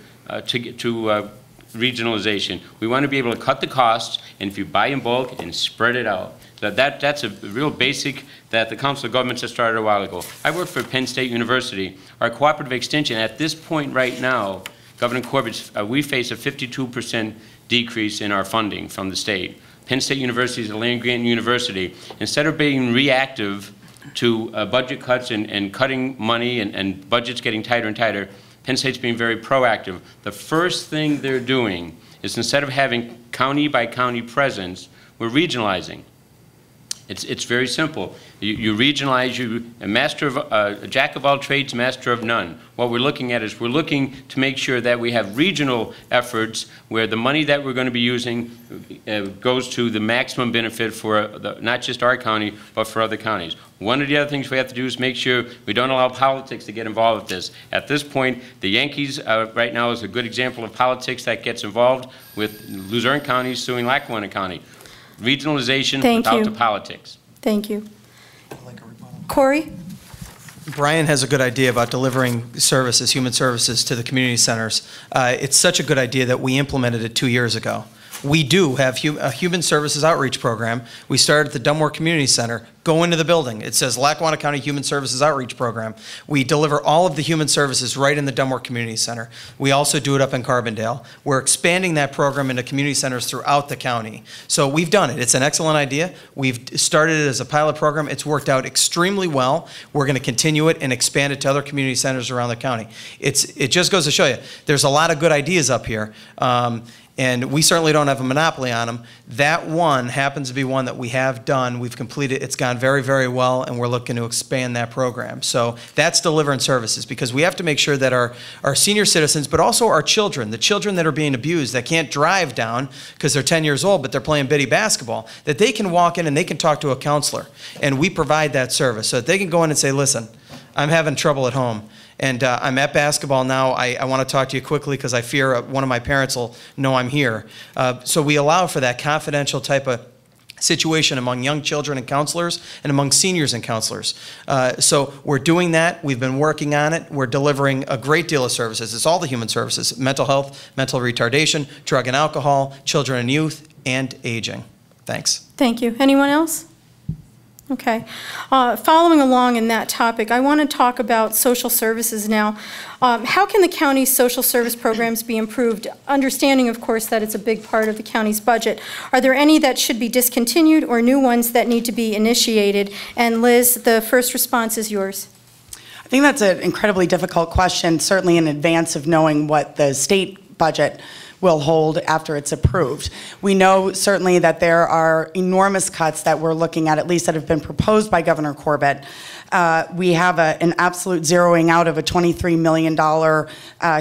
to get to regionalization. We want to be able to cut the costs, and if you buy in bulk and spread it out. That's a real basic that the Council of Governments has started a while ago. I work for Penn State University. Our cooperative extension, at this point right now, Governor Corbett, we face a 52% decrease in our funding from the state. Penn State University is a land-grant university. Instead of being reactive to budget cuts and cutting money and budgets getting tighter and tighter, Penn State's being very proactive. The first thing they're doing is, instead of having county-by-county presence, we're regionalizing. It's very simple. You regionalize, a jack of all trades, master of none. What we're looking at is we're looking to make sure that we have regional efforts where the money that we're going to be using goes to the maximum benefit for not just our county, but for other counties. One of the other things we have to do is make sure we don't allow politics to get involved with this. At this point, the Yankees right now is a good example of politics that gets involved with Luzerne County suing Lackawanna County. Regionalization without the politics. Thank you. Corey? Brian has a good idea about delivering services, human services, to the community centers. It's such a good idea that we implemented it 2 years ago. We do have a human services outreach program. We started at the Dunmore Community Center. Go into the building. It says Lackawanna County Human Services Outreach Program. We deliver all of the human services right in the Dunmore Community Center. We also do it up in Carbondale. We're expanding that program into community centers throughout the county. So we've done it. It's an excellent idea. We've started it as a pilot program. It's worked out extremely well. We're going to continue it and expand it to other community centers around the county. It just goes to show you, there's a lot of good ideas up here. And we certainly don't have a monopoly on them. That one happens to be one that we have done. We've completed. It's gone very, very well, and we're looking to expand that program. So that's delivering services, because we have to make sure that our senior citizens, but also our children, the children that are being abused, that can't drive down because they're 10 years old, but they're playing bitty basketball, that they can walk in and they can talk to a counselor. And we provide that service so that they can go in and say, listen, I'm having trouble at home. And I'm at basketball now. I want to talk to you quickly because I fear one of my parents will know I'm here. So we allow for that confidential type of situation among young children and counselors and among seniors and counselors. So we're doing that. We've been working on it. We're delivering a great deal of services. It's all the human services: mental health, mental retardation, drug and alcohol, children and youth, and aging. Thanks. Thank you. Anyone else? Okay. Following along in that topic, I want to talk about social services now. How can the county's social service programs be improved? Understanding, of course, that it's a big part of the county's budget. Are there any that should be discontinued or new ones that need to be initiated? And Liz, the first response is yours. I think that's an incredibly difficult question, certainly in advance of knowing what the state budget will hold after it's approved. We know certainly that there are enormous cuts that we're looking at least that have been proposed by Governor Corbett. We have an absolute zeroing out of a $23 million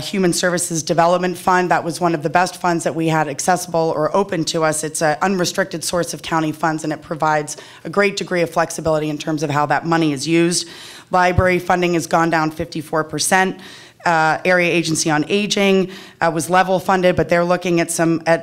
Human Services Development Fund. That was one of the best funds that we had accessible or open to us. It's an unrestricted source of county funds, and it provides a great degree of flexibility in terms of how that money is used. Library funding has gone down 54%. Area Agency on Aging was level funded, but they're looking at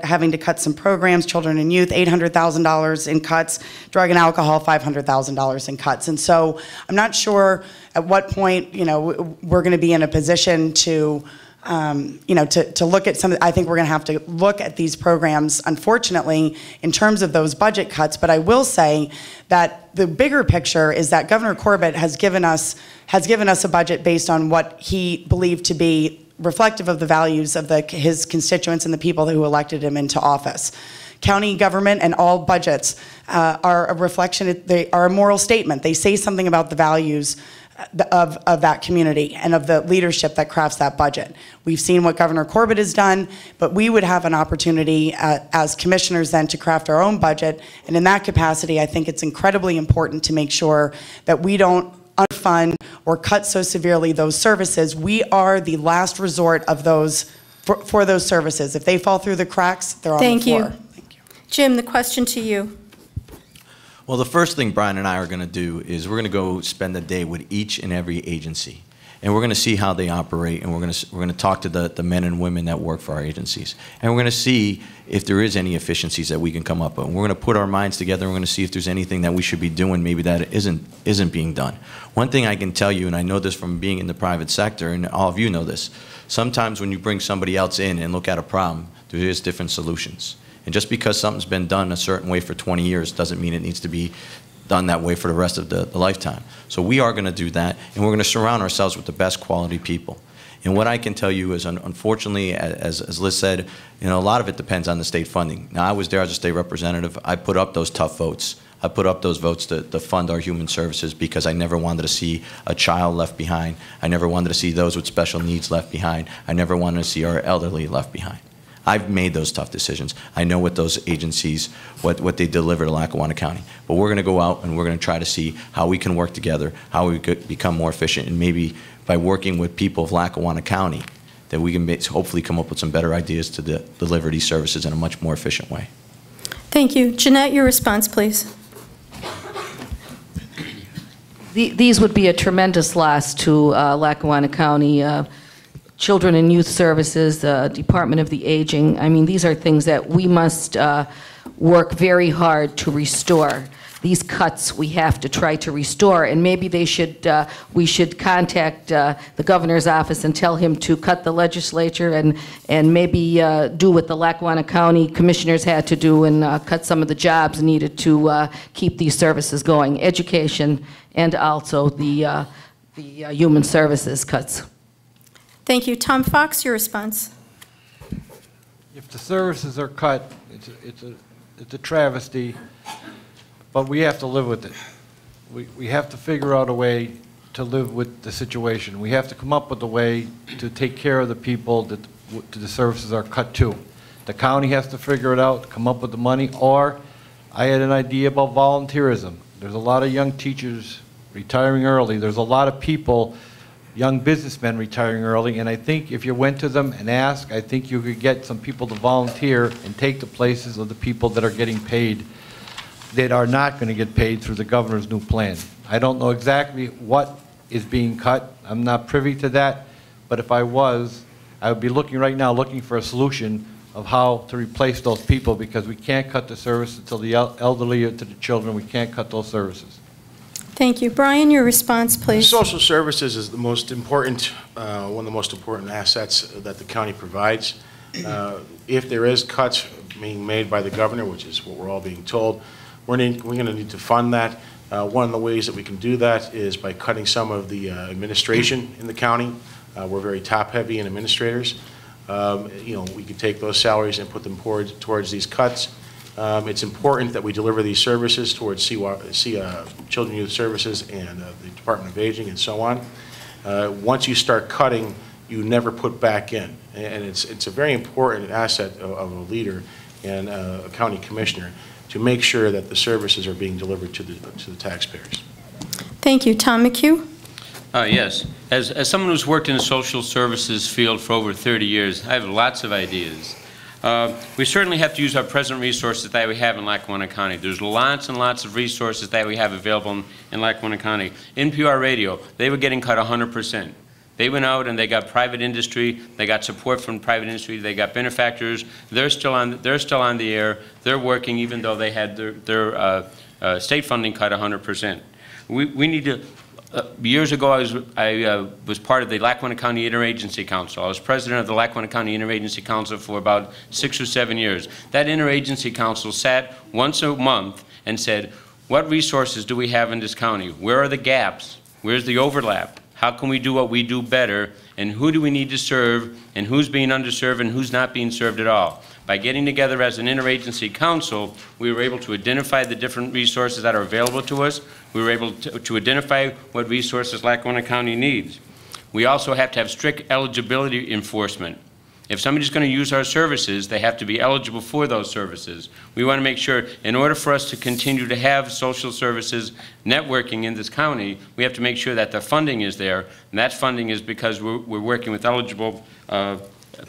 having to cut some programs. Children and Youth, $800,000 in cuts. Drug and Alcohol, $500,000 in cuts. And so I'm not sure at what point, we're going to be in a position to to look at I think we're going to have to look at these programs, unfortunately, in terms of those budget cuts. But I will say that the bigger picture is that Governor Corbett has given us a budget based on what he believed to be reflective of the values of his constituents and the people who elected him into office. County government and all budgets are a reflection, they are a moral statement. They say something about the values of that community and of the leadership that crafts that budget. We've seen what Governor Corbett has done, but we would have an opportunity as commissioners then to craft our own budget. And in that capacity, I think it's incredibly important to make sure that we don't unfund or cut so severely those services. We are the last resort of those for those services. If they fall through the cracks, they're on the floor. Thank you. Jim, the question to you. Well, the first thing Brian and I are going to do is we're going to go spend a day with each and every agency. And we're going to see how they operate, and we're going to talk to the men and women that work for our agencies. And we're going to see if there is any efficiencies that we can come up with. And we're going to put our minds together, and we're going to see if there's anything that we should be doing maybe that isn't being done. One thing I can tell you, and I know this from being in the private sector, and all of you know this, sometimes when you bring somebody else in and look at a problem, there is different solutions. And just because something's been done a certain way for 20 years doesn't mean it needs to be done that way for the rest of the lifetime. So we are going to do that, and we're going to surround ourselves with the best quality people. And what I can tell you is, unfortunately, as Liz said, you know, a lot of it depends on the state funding. Now, I was there as a state representative. I put up those tough votes. I put up those votes to fund our human services because I never wanted to see a child left behind. I never wanted to see those with special needs left behind. I never wanted to see our elderly left behind. I've made those tough decisions. I know what those agencies, what they deliver to Lackawanna County. But we're going to go out and we're going to try to see how we can work together, how we could become more efficient, and maybe by working with people of Lackawanna County, that we can hopefully come up with some better ideas to deliver these services in a much more efficient way. Thank you. Jeanette, your response, please. These would be a tremendous loss to Lackawanna County. Children and Youth Services, the Department of the Aging. I mean, these are things that we must work very hard to restore. These cuts we have to try to restore, and maybe we should contact the governor's office and tell him to cut the legislature and maybe do what the Lackawanna County commissioners had to do and cut some of the jobs needed to keep these services going, education and also the human services cuts. Thank you. Tom Fox, your response. If the services are cut, it's a travesty, but we have to live with it. We have to figure out a way to live with the situation. We have to come up with a way to take care of the people that the services are cut to. The county has to figure it out, come up with the money, or I had an idea about volunteerism. There's a lot of young teachers retiring early. There's a lot of people, young businessmen retiring early, and I think if you went to them and asked, I think you could get some people to volunteer and take the places of the people that are getting paid that are not going to get paid through the governor's new plan. I don't know exactly what is being cut. I'm not privy to that, but if I was, I would be looking right now, looking for a solution of how to replace those people, because we can't cut the service to the elderly or to the children. We can't cut those services. Thank you. Brian, your response, please. Social services is the most important, one of the most important assets that the county provides. If there is cuts being made by the governor, which is what we're all being told, we're going to need to fund that. One of the ways that we can do that is by cutting some of the administration in the county. We're very top-heavy in administrators. You know, we could take those salaries and put them towards these cuts. It's important that we deliver these services towards Children and Youth Services and the Department of Aging and so on. Once you start cutting, you never put back in. And it's a very important asset of a leader and a county commissioner to make sure that the services are being delivered to the taxpayers. Thank you. Tom McHugh? Yes. As someone who's worked in the social services field for over 30 years, I have lots of ideas. We certainly have to use our present resources that we have in Lackawanna County. There's lots and lots of resources that we have available in Lackawanna County. NPR Radio, they were getting cut 100%. They went out and they got private industry, they got support from private industry, they got benefactors. They're still on the air. They're working even though they had their state funding cut 100%. We need to. Years ago, I was part of the Lackawanna County Interagency Council. I was president of the Lackawanna County Interagency Council for about 6 or 7 years. That Interagency Council sat once a month and said, what resources do we have in this county? Where are the gaps? Where's the overlap? How can we do what we do better? And who do we need to serve? And who's being underserved and who's not being served at all? By getting together as an interagency council, we were able to identify the different resources that are available to us. We were able to identify what resources Lackawanna County needs. We also have to have strict eligibility enforcement. If somebody's going to use our services, they have to be eligible for those services. We want to make sure, in order for us to continue to have social services networking in this county, we have to make sure that the funding is there. And that funding is because we're working with eligible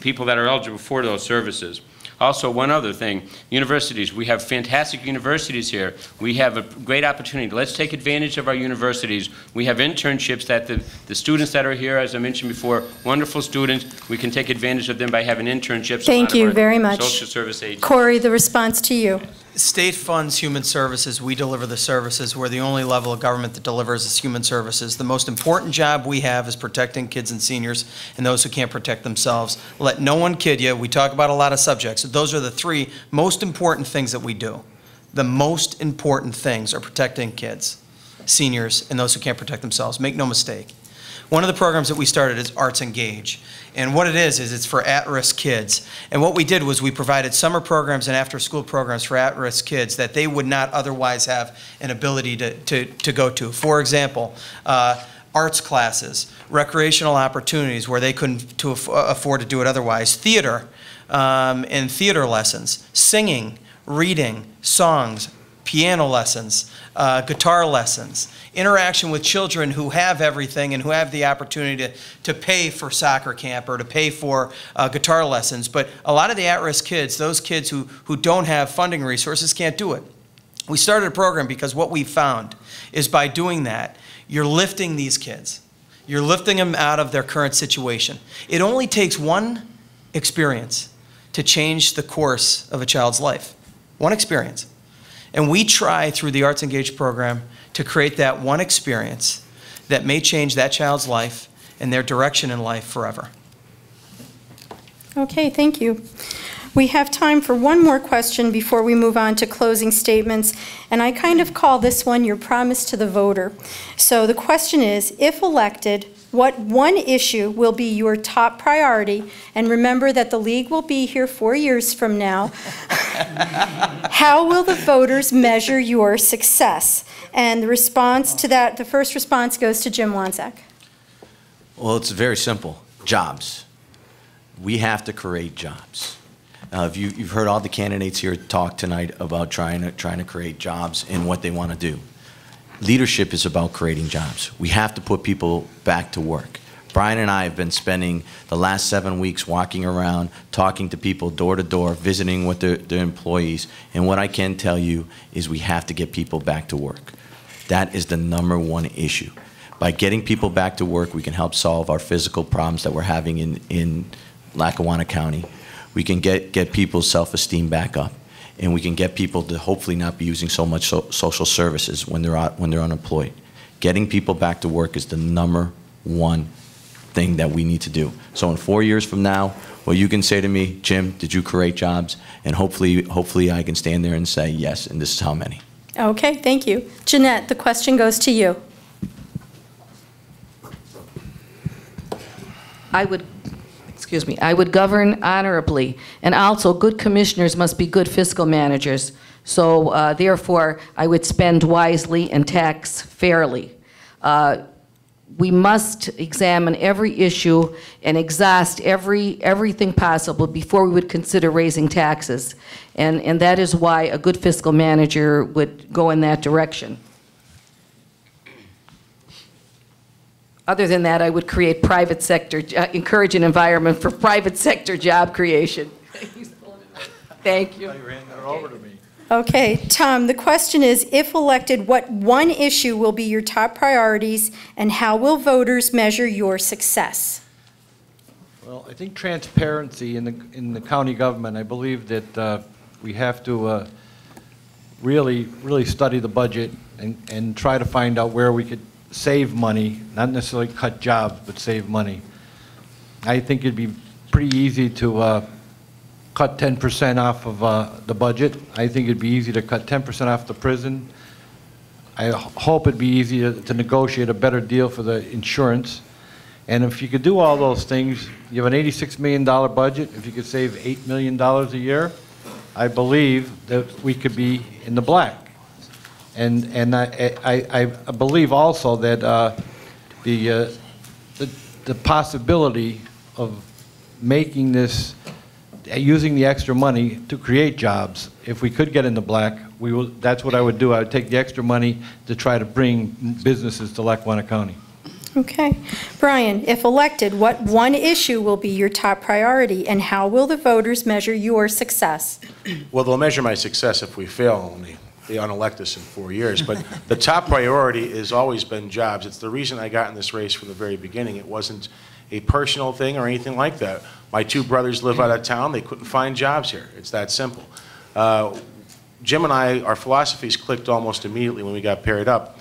people that are eligible for those services. Also, one other thing, universities. We have fantastic universities here. We have a great opportunity. Let's take advantage of our universities. We have internships that the students that are here, as I mentioned before, wonderful students. We can take advantage of them by having internships. Thank you very much. Social service agencies. Corey, the response to you. State funds human services. We deliver the services. We're the only level of government that delivers is human services. The most important job we have is protecting kids and seniors and those who can't protect themselves. Let no one kid you. We talk about a lot of subjects. Those are the three most important things that we do. The most important things are protecting kids, seniors, and those who can't protect themselves. Make no mistake. One of the programs that we started is Arts Engage. And what it is it's for at-risk kids. And what we did was we provided summer programs and after-school programs for at-risk kids that they would not otherwise have an ability to go to. For example, arts classes, recreational opportunities where they couldn't afford to do it otherwise, theater and theater lessons, singing, reading, songs, piano lessons, guitar lessons, interaction with children who have everything and who have the opportunity to pay for soccer camp or to pay for guitar lessons. But a lot of the at-risk kids, those kids who don't have funding resources, can't do it. We started a program because what we found is by doing that, you're lifting these kids. You're lifting them out of their current situation. It only takes one experience to change the course of a child's life. One experience. And we try through the Arts Engaged program to create that one experience that may change that child's life and their direction in life forever. Okay, thank you. We have time for one more question before we move on to closing statements, and I kind of call this one your promise to the voter. So the question is, if elected, what one issue will be your top priority? And remember that the league will be here 4 years from now. How will the voters measure your success? And the response to that, the first response goes to Jim Wanzak. Well, it's very simple. Jobs. We have to create jobs. You've heard all the candidates here talk tonight about trying to create jobs and what they want to do. Leadership is about creating jobs. We have to put people back to work. Brian and I have been spending the last 7 weeks walking around, talking to people door to door, visiting with their employees, and what I can tell you is we have to get people back to work. That is the #1 issue. By getting people back to work, we can help solve our physical problems that we're having in Lackawanna County. We can get people's self-esteem back up, and we can get people to hopefully not be using so much social services when they're unemployed. Getting people back to work is the #1 thing that we need to do. So in 4 years from now, well, you can say to me, Jim, did you create jobs? And hopefully I can stand there and say yes, and this is how many. Okay, thank you. Jeanette, the question goes to you. I would govern honorably, and also good commissioners must be good fiscal managers. So therefore, I would spend wisely and tax fairly. We must examine every issue and exhaust everything possible before we would consider raising taxes. And that is why a good fiscal manager would go in that direction. Other than that, I would create private sector, encourage an environment for private sector job creation. Thank you. Okay, Tom, the question is, if elected, what one issue will be your top priorities, and how will voters measure your success? Well, I think transparency in the county government. I believe that we have to really study the budget and try to find out where we could save money, not necessarily cut jobs, but save money. I think it'd be pretty easy to cut 10% off of the budget. I think it'd be easy to cut 10% off the prison. I hope it'd be easy to negotiate a better deal for the insurance. And if you could do all those things, you have an $86 million budget. If you could save $8 million a year, I believe that we could be in the black. And I believe also that the possibility of making this, using the extra money to create jobs, if we could get in the black, that's what I would do. I would take the extra money to try to bring businesses to Lackawanna County. Okay. Brian, if elected, what one issue will be your top priority, and how will the voters measure your success? Well, they'll measure my success if we fail and they unelect us in 4 years. But the top priority has always been jobs. It's the reason I got in this race from the very beginning. It wasn't a personal thing or anything like that. My two brothers live out of town. They couldn't find jobs here. It's that simple. Jim and I, our philosophies clicked almost immediately when we got paired up.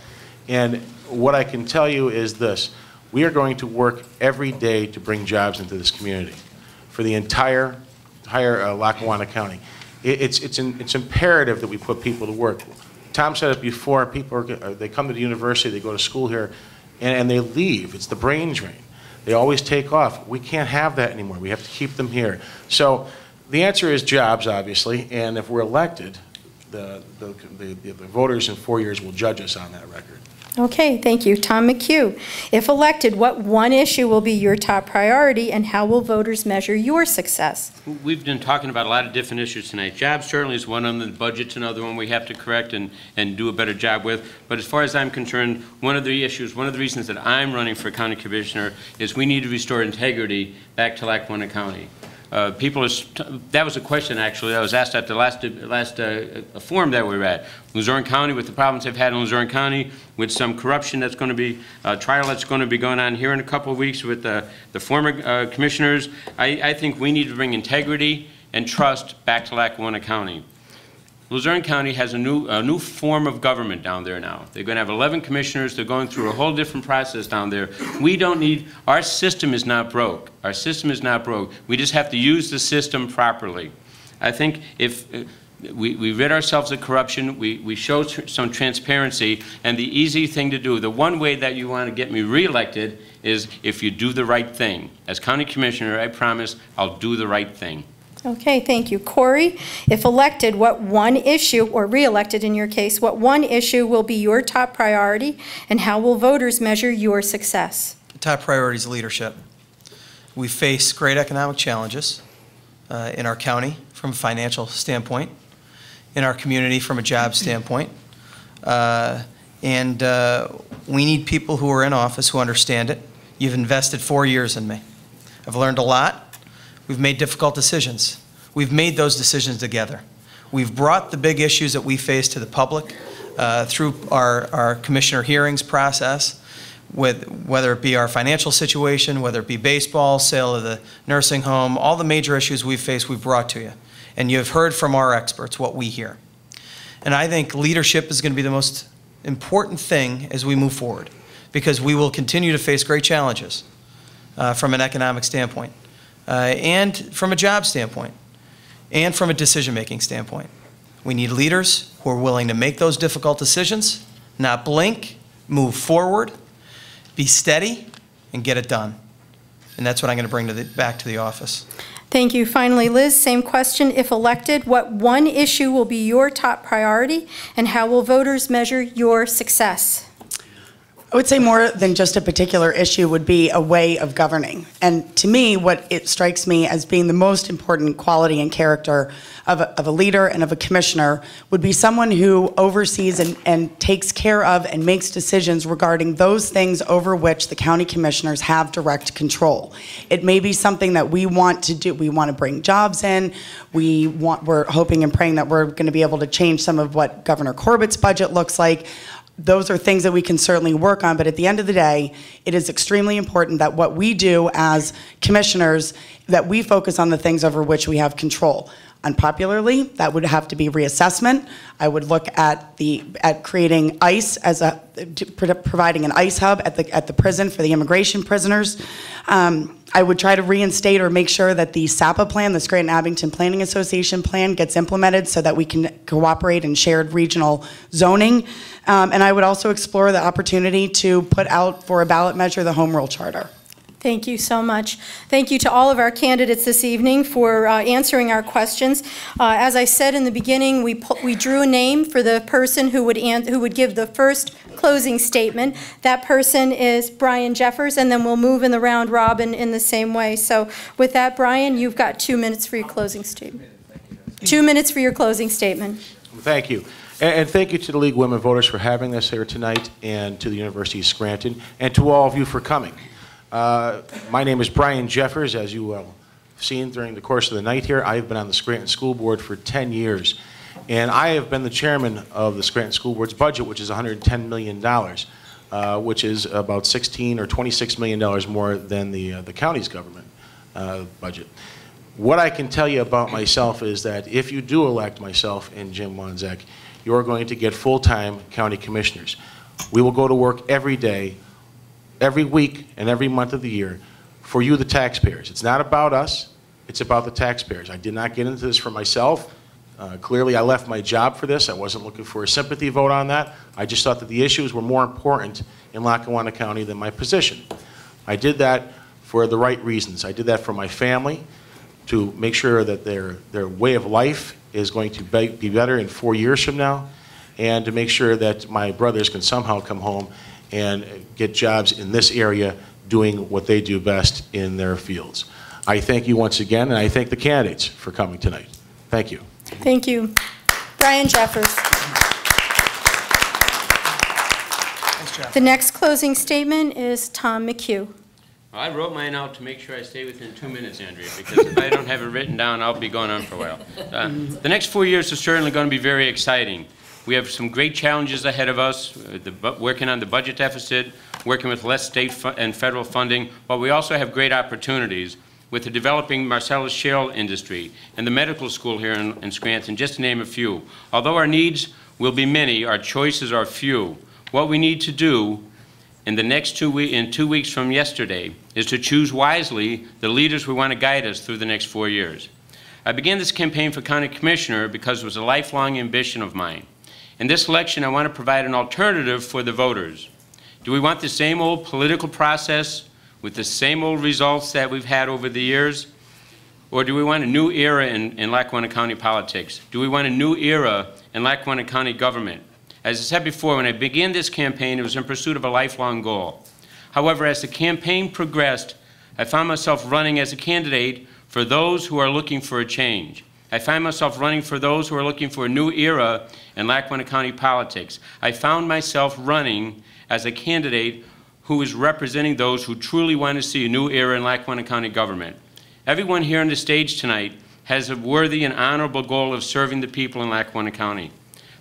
And what I can tell you is this: we are going to work every day to bring jobs into this community for the entire Lackawanna County. It's imperative that we put people to work. Tom said it before, people they come to the university, they go to school here, and they leave. It's the brain drain. They always take off. We can't have that anymore. We have to keep them here. So the answer is jobs, obviously, and if we're elected, the voters in 4 years will judge us on that record. Okay, thank you. Tom McHugh, if elected, what one issue will be your top priority, and how will voters measure your success? We've been talking about a lot of different issues tonight. Jobs certainly is one of them. The budget's another one we have to correct and do a better job with. But as far as I'm concerned, one of the reasons that I'm running for county commissioner is we need to restore integrity back to Lackawanna County. That was a question, actually, that was asked at the last forum that we were at. Luzerne County, with the problems they've had in Luzerne County, with some corruption that's going to be, trial that's going to be going on here in a couple of weeks with the former commissioners, I think we need to bring integrity and trust back to Lackawanna County. Luzerne County has a new form of government down there now. They're going to have 11 commissioners. They're going through a whole different process down there. We don't need, our system is not broke. Our system is not broke. We just have to use the system properly. I think if we rid ourselves of corruption, we show some transparency, and the easy thing to do, the one way that you want to get me reelected is if you do the right thing. As county commissioner, I promise I'll do the right thing. Okay, thank you. Corey, if elected, what one issue, or re-elected in your case, what one issue will be your top priority, and how will voters measure your success? The top priority is leadership. We face great economic challenges in our county from a financial standpoint, in our community from a job standpoint, and we need people who are in office who understand it. You've invested 4 years in me. I've learned a lot. We've made difficult decisions. We've made those decisions together. We've brought the big issues that we face to the public through our commissioner hearings process, whether it be our financial situation, whether it be baseball, sale of the nursing home, all the major issues we've faced, we've brought to you. And you've heard from our experts what we hear. And I think leadership is going to be the most important thing as we move forward, because we will continue to face great challenges from an economic standpoint. And from a job standpoint, and from a decision-making standpoint. We need leaders who are willing to make those difficult decisions, not blink, move forward, be steady, and get it done. And that's what I'm going to bring back to the office. Thank you. Finally, Liz, same question. If elected, what one issue will be your top priority, and how will voters measure your success? I would say more than just a particular issue would be a way of governing. And to me, what it strikes me as being the most important quality and character of a leader and of a commissioner would be someone who oversees and takes care of and makes decisions regarding those things over which the county commissioners have direct control. It may be something that we want to do. We want to bring jobs in. We're hoping and praying that we're going to be able to change some of what Governor Corbett's budget looks like. Those are things that we can certainly work on, but at the end of the day, it is extremely important that what we do as commissioners, that we focus on the things over which we have control. Unpopularly, that would have to be reassessment. I would look at creating ICE as providing an ICE hub at the prison for the immigration prisoners. I would try to reinstate or make sure that the SAPA plan, the Scranton-Abington Planning Association plan, gets implemented so that we can cooperate in shared regional zoning. And I would also explore the opportunity to put out for a ballot measure the Home Rule Charter. Thank you so much. Thank you to all of our candidates this evening for answering our questions. As I said in the beginning, we drew a name for the person who would give the first closing statement. That person is Brian Jeffers, and then we'll move in the round robin in the same way. So with that, Brian, you've got 2 minutes for your closing statement. 2 minutes for your closing statement. Thank you. And thank you to the League of Women Voters for having us here tonight, and to the University of Scranton, and to all of you for coming. My name is Brian Jeffers. As you will have seen during the course of the night here, I've been on the Scranton School Board for 10 years. And I have been the chairman of the Scranton School Board's budget, which is $110 million, which is about $16 or $26 million more than the county's government budget. What I can tell you about myself is that if you do elect myself and Jim Wanzek, you're going to get full-time county commissioners. We will go to work every day, every week, and every month of the year for you, the taxpayers. It's not about us, it's about the taxpayers. I did not get into this for myself. Clearly, I left my job for this. I wasn't looking for a sympathy vote on that. I just thought that the issues were more important in Lackawanna County than my position. I did that for the right reasons. I did that for my family, to make sure that their way of life is going to be better in 4 years from now, and to make sure that my brothers can somehow come home and get jobs in this area doing what they do best in their fields. I thank you once again, and I thank the candidates for coming tonight. Thank you. Thank you. Brian Jeffers. The next closing statement is Tom McHugh. I wrote mine out to make sure I stay within 2 minutes, Andrea, because if I don't have it written down, I'll be going on for a while. The next 4 years are certainly going to be very exciting. We have some great challenges ahead of us, working on the budget deficit, working with less state and federal funding, but we also have great opportunities with the developing Marcellus Shale industry and the medical school here in Scranton, just to name a few. Although our needs will be many, our choices are few. What we need to do in the next 2 weeks from yesterday is to choose wisely the leaders we want to guide us through the next 4 years. I began this campaign for county commissioner because it was a lifelong ambition of mine. In this election, I want to provide an alternative for the voters. Do we want the same old political process with the same old results that we've had over the years? Or do we want a new era in Lackawanna County politics? Do we want a new era in Lackawanna County government? As I said before, when I began this campaign, it was in pursuit of a lifelong goal. However, as the campaign progressed, I found myself running as a candidate for those who are looking for a change. I find myself running for those who are looking for a new era in Lackawanna County politics. I found myself running as a candidate who is representing those who truly want to see a new era in Lackawanna County government. Everyone here on the stage tonight has a worthy and honorable goal of serving the people in Lackawanna County.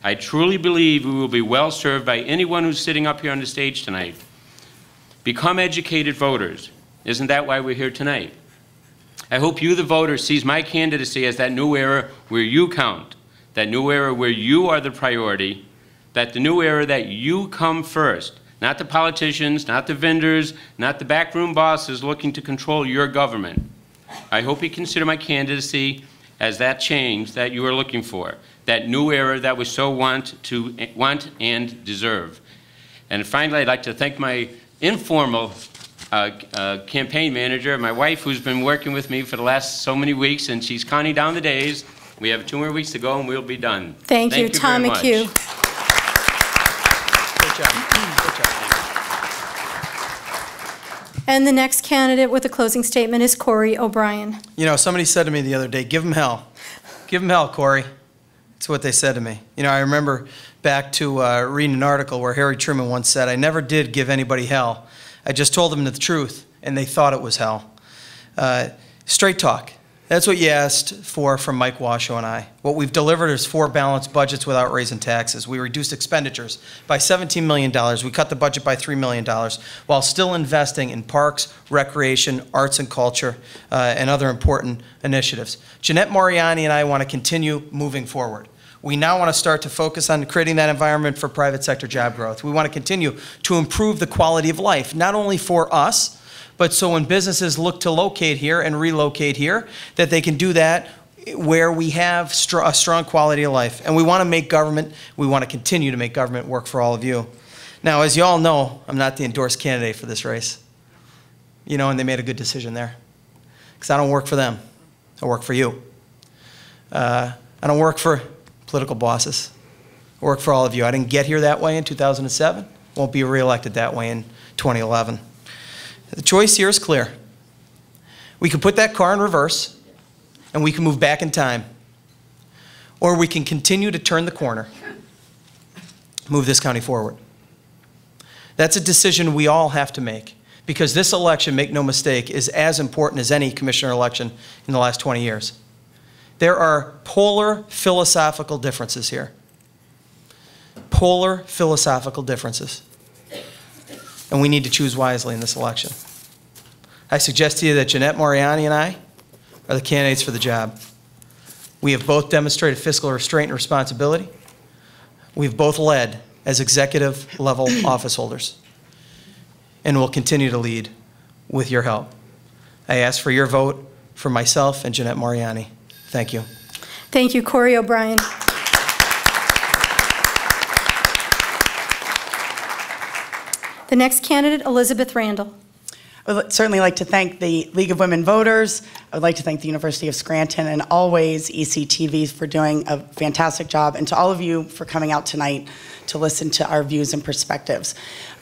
I truly believe we will be well served by anyone who's sitting up here on the stage tonight. Become educated voters. Isn't that why we're here tonight? I hope you, the voter, sees my candidacy as that new era where you count, that new era where you are the priority, that the new era that you come first, not the politicians, not the vendors, not the backroom bosses looking to control your government. I hope you consider my candidacy as that change that you are looking for, that new era that we so want and deserve. And finally, I'd like to thank my informal campaign manager, my wife, who's been working with me for the last so many weeks, and she's counting down the days. We have 2 more weeks to go, and we'll be done. Thank you, Tom McHugh. Good job. Good job. And the next candidate with a closing statement is Corey O'Brien. You know, somebody said to me the other day, give him hell. Give him hell, Corey. That's what they said to me. You know, I remember back to reading an article where Harry Truman once said, I never did give anybody hell. I just told them the truth, and they thought it was hell. Straight talk. That's what you asked for from Mike Washoe and I. What we've delivered is 4 balanced budgets without raising taxes. We reduced expenditures by $17 million. We cut the budget by $3 million while still investing in parks, recreation, arts and culture, and other important initiatives. Jeanette Moriani and I want to continue moving forward. We now want to start to focus on creating that environment for private sector job growth. We want to continue to improve the quality of life, not only for us, but so when businesses look to locate here and relocate here, that they can do that where we have a strong quality of life. And we want to make government, we want to continue to make government work for all of you. Now, as you all know, I'm not the endorsed candidate for this race. You know, and they made a good decision there. Because I don't work for them. I work for you. I don't work for political bosses. I work for all of you. I didn't get here that way in 2007. Won't be reelected that way in 2011. The choice here is clear. We can put that car in reverse, and we can move back in time. Or we can continue to turn the corner move this county forward. That's a decision we all have to make, because this election, make no mistake, is as important as any commissioner election in the last 20 years. There are polar philosophical differences here. Polar philosophical differences. And we need to choose wisely in this election. I suggest to you that Jeanette Moriani and I are the candidates for the job. We have both demonstrated fiscal restraint and responsibility. We've both led as executive level office holders, and will continue to lead with your help. I ask for your vote for myself and Jeanette Moriani. Thank you. Thank you, Corey O'Brien. The next candidate, Elizabeth Randall. I would certainly like to thank the League of Women Voters. I would like to thank the University of Scranton and always ECTV for doing a fantastic job, and to all of you for coming out tonight to listen to our views and perspectives.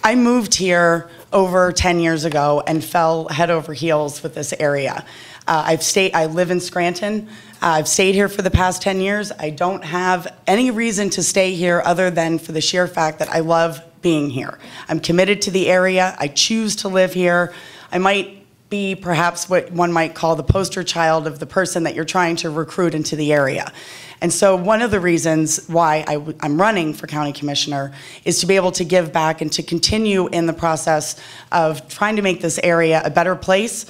I moved here over 10 years ago and fell head over heels with this area. I live in Scranton. I've stayed here for the past 10 years. I don't have any reason to stay here other than for the sheer fact that I love being here. I'm committed to the area. I choose to live here. I might be perhaps what one might call the poster child of the person that you're trying to recruit into the area. And so one of the reasons why I'm running for county commissioner is to be able to give back and to continue in the process of trying to make this area a better place,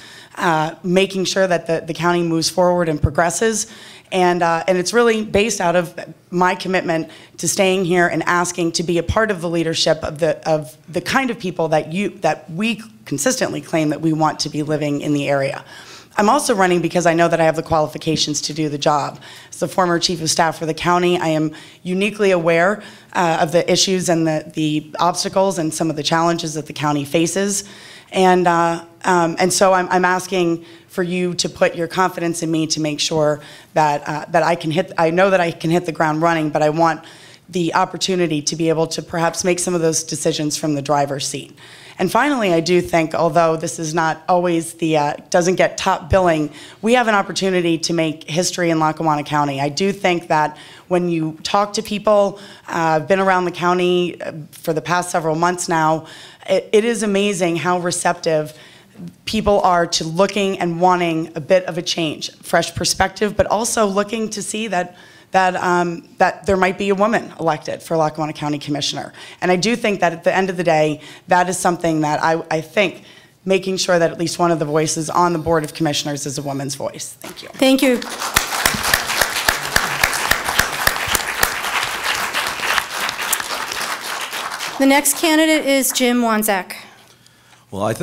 making sure that the county moves forward and progresses. And it's really based out of my commitment to staying here and asking to be a part of the leadership of the kind of people that we consistently claim that we want to be living in the area. I'm also running because I know that I have the qualifications to do the job. As the former chief of staff for the county, I am uniquely aware of the issues and the obstacles and some of the challenges that the county faces. And so I'm asking for you to put your confidence in me to make sure that I know that I can hit the ground running, but I want the opportunity to be able to perhaps make some of those decisions from the driver's seat. And finally, I do think, although this is not always doesn't get top billing, we have an opportunity to make history in Lackawanna County. I do think that when you talk to people, I've been around the county for the past several months now, it is amazing how receptive people are to looking and wanting a bit of a change, fresh perspective, but also looking to see that there might be a woman elected for Lackawanna County Commissioner. And I do think that at the end of the day, that is something that I think making sure that at least one of the voices on the Board of Commissioners is a woman's voice. Thank you. Thank you. The next candidate is Jim Wanzak. Well,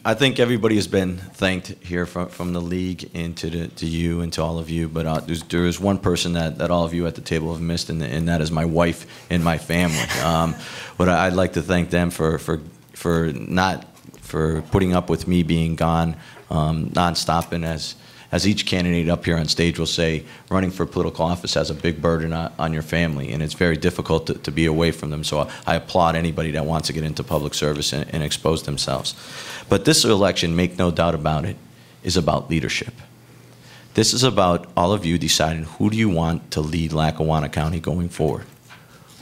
I think everybody has been thanked here from the league and to you and to all of you, but there is one person that all of you at the table have missed, and that is my wife and my family. But I'd like to thank them for putting up with me being gone nonstop, and as each candidate up here on stage will say, running for political office has a big burden on your family, and it's very difficult to be away from them. So I applaud anybody that wants to get into public service and expose themselves. But this election, make no doubt about it, is about leadership. This is about all of you deciding who do you want to lead Lackawanna County going forward.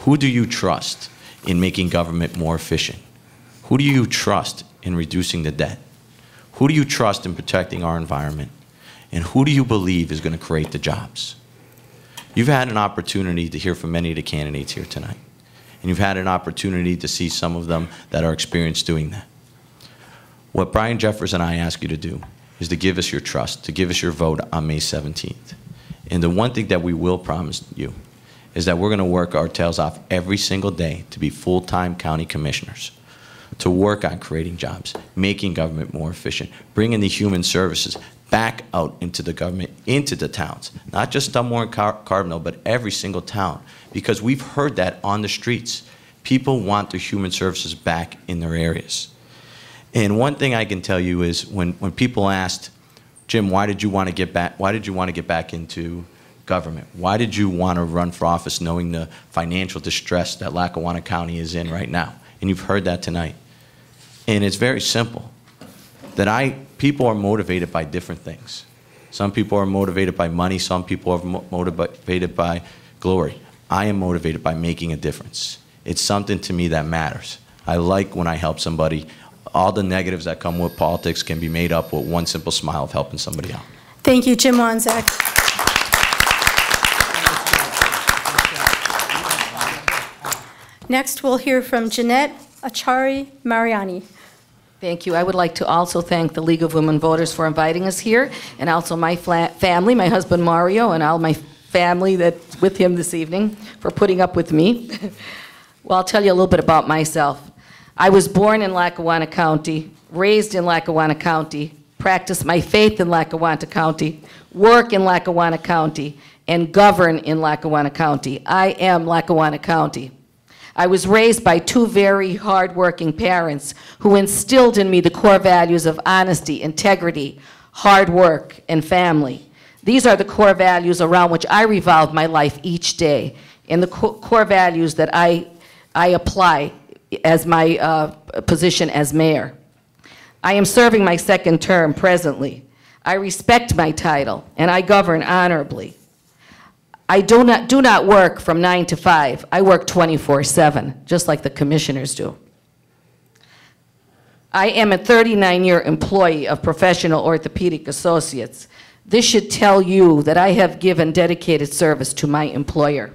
Who do you trust in making government more efficient? Who do you trust in reducing the debt? Who do you trust in protecting our environment? And who do you believe is going to create the jobs? You've had an opportunity to hear from many of the candidates here tonight. And you've had an opportunity to see some of them that are experienced doing that. What Brian Jeffers and I ask you to do is to give us your trust, to give us your vote on May 17th. And the one thing that we will promise you is that we're going to work our tails off every single day to be full-time county commissioners, to work on creating jobs, making government more efficient, bringing the human services back out into the government, into the towns, not just Dunmore and Carbondale, but every single town, because we've heard that on the streets. People want the human services back in their areas. And one thing I can tell you is when people asked, Jim, why did you want to get back into government? Why did you want to run for office knowing the financial distress that Lackawanna County is in right now? And you've heard that tonight. And it's very simple. People are motivated by different things. Some people are motivated by money. Some people are motivated by glory. I am motivated by making a difference. It's something to me that matters. I like when I help somebody. All the negatives that come with politics can be made up with one simple smile of helping somebody out. Thank you, Jim Wanzak. Next, we'll hear from Jeanette Achari-Mariani. Thank you. I would like to also thank the League of Women Voters for inviting us here, and also my family, my husband Mario, and all my family that's with him this evening for putting up with me. Well, I'll tell you a little bit about myself. I was born in Lackawanna County, raised in Lackawanna County, practiced my faith in Lackawanna County, work in Lackawanna County, and govern in Lackawanna County. I am Lackawanna County. I was raised by two very hard-working parents who instilled in me the core values of honesty, integrity, hard work, and family. These are the core values around which I revolve my life each day, and the core values that I apply as my position as mayor. I am serving my second term presently. I respect my title, and I govern honorably. I do not work from 9 to 5. I work 24/7, just like the commissioners do. I am a 39-year employee of Professional Orthopedic Associates. This should tell you that I have given dedicated service to my employer.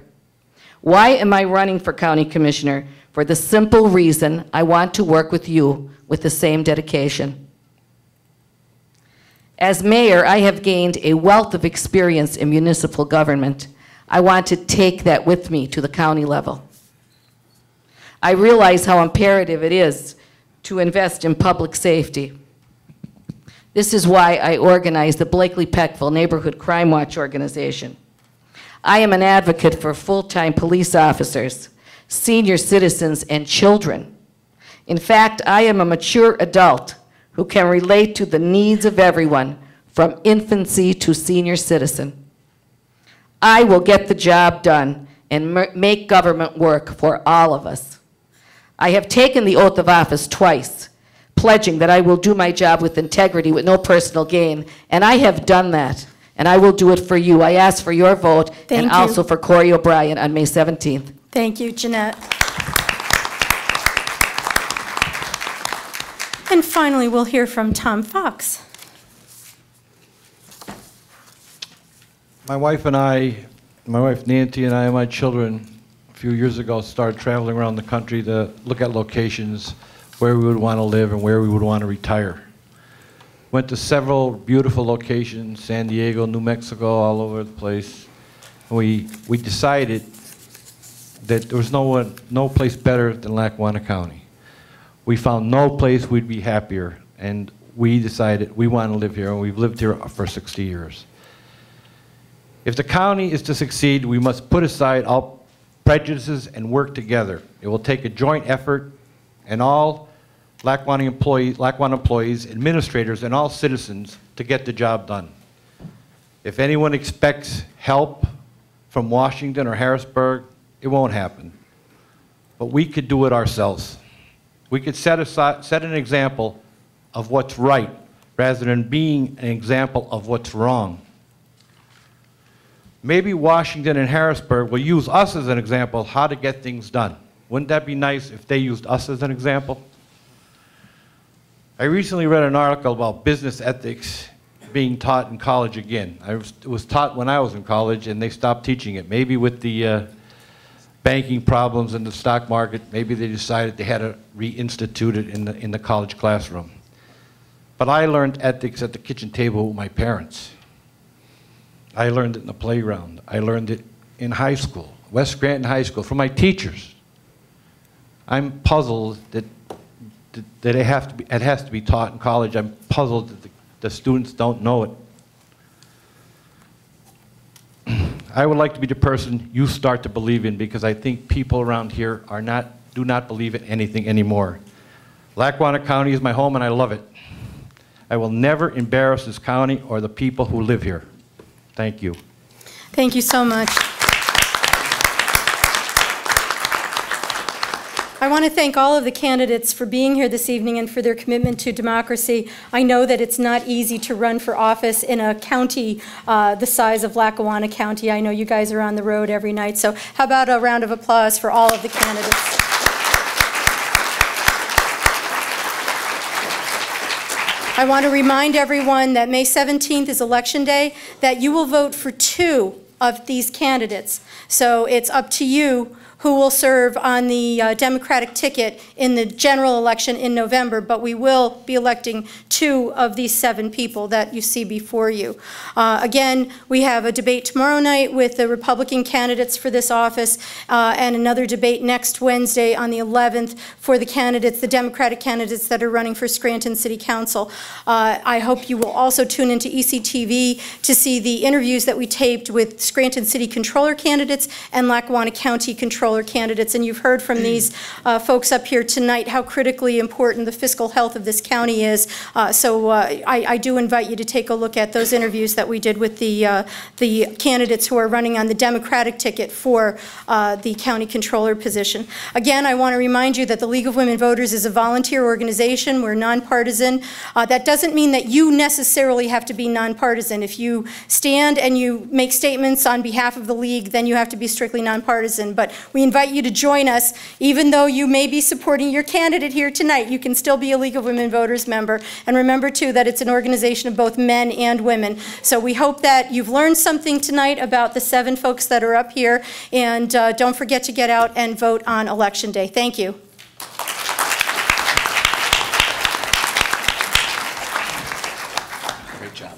Why am I running for county commissioner? For the simple reason I want to work with you with the same dedication. As mayor, I have gained a wealth of experience in municipal government. I want to take that with me to the county level. I realize how imperative it is to invest in public safety. This is why I organized the Blakely-Peckville Neighborhood Crime Watch organization. I am an advocate for full-time police officers, senior citizens, and children. In fact, I am a mature adult who can relate to the needs of everyone from infancy to senior citizen. I will get the job done and make government work for all of us. I have taken the oath of office twice, pledging that I will do my job with integrity, with no personal gain, and I have done that, and I will do it for you. I ask for your vote, and also for Corey O'Brien on May 17th. Thank you, Jeanette. And finally, we'll hear from Tom Fox. My wife Nancy and I and my children a few years ago started traveling around the country to look at locations where we would want to live and where we would want to retire. Went to several beautiful locations, San Diego, New Mexico, all over the place. And we decided that there was no place better than Lackawanna County. We found no place we'd be happier, and we decided we want to live here, and we've lived here for 60 years. If the county is to succeed, we must put aside all prejudices and work together. It will take a joint effort, and all Lackawanna employees, administrators, and all citizens to get the job done. If anyone expects help from Washington or Harrisburg, it won't happen. But we could do it ourselves. We could set an example of what's right rather than being an example of what's wrong. Maybe Washington and Harrisburg will use us as an example of how to get things done. Wouldn't that be nice if they used us as an example? I recently read an article about business ethics being taught in college again. It was taught when I was in college, and they stopped teaching it. Maybe with the banking problems in the stock market, maybe they decided they had to reinstitute it in the college classroom. But I learned ethics at the kitchen table with my parents. I learned it in the playground. I learned it in high school, West Scranton High School, from my teachers. I'm puzzled that it has to be taught in college. I'm puzzled that the students don't know it. I would like to be the person you start to believe in, because I think people around here do not believe in anything anymore. Lackawanna County is my home, and I love it. I will never embarrass this county or the people who live here. Thank you. Thank you so much. I want to thank all of the candidates for being here this evening and for their commitment to democracy. I know that it's not easy to run for office in a county the size of Lackawanna County. I know you guys are on the road every night, so how about a round of applause for all of the candidates? I want to remind everyone that May 17th is Election Day, that you will vote for 2 of these candidates. So it's up to you who will serve on the Democratic ticket in the general election in November, but we will be electing 2 of these 7 people that you see before you. Again, we have a debate tomorrow night with the Republican candidates for this office, and another debate next Wednesday on the 11th for the candidates, the Democratic candidates that are running for Scranton City Council. I hope you will also tune into ECTV to see the interviews that we taped with Scranton City Controller candidates and Lackawanna County Controller candidates, and you've heard from these folks up here tonight how critically important the fiscal health of this county is. So I do invite you to take a look at those interviews that we did with the candidates who are running on the Democratic ticket for the county controller position. Again, I want to remind you that the League of Women Voters is a volunteer organization. We're nonpartisan. That doesn't mean that you necessarily have to be nonpartisan. If you stand and you make statements on behalf of the League, then you have to be strictly nonpartisan. But we invite you to join us. Even though you may be supporting your candidate here tonight, you can still be a League of Women Voters member. And remember, too, that it's an organization of both men and women. So we hope that you've learned something tonight about the 7 folks that are up here. And don't forget to get out and vote on Election Day. Thank you. Great job.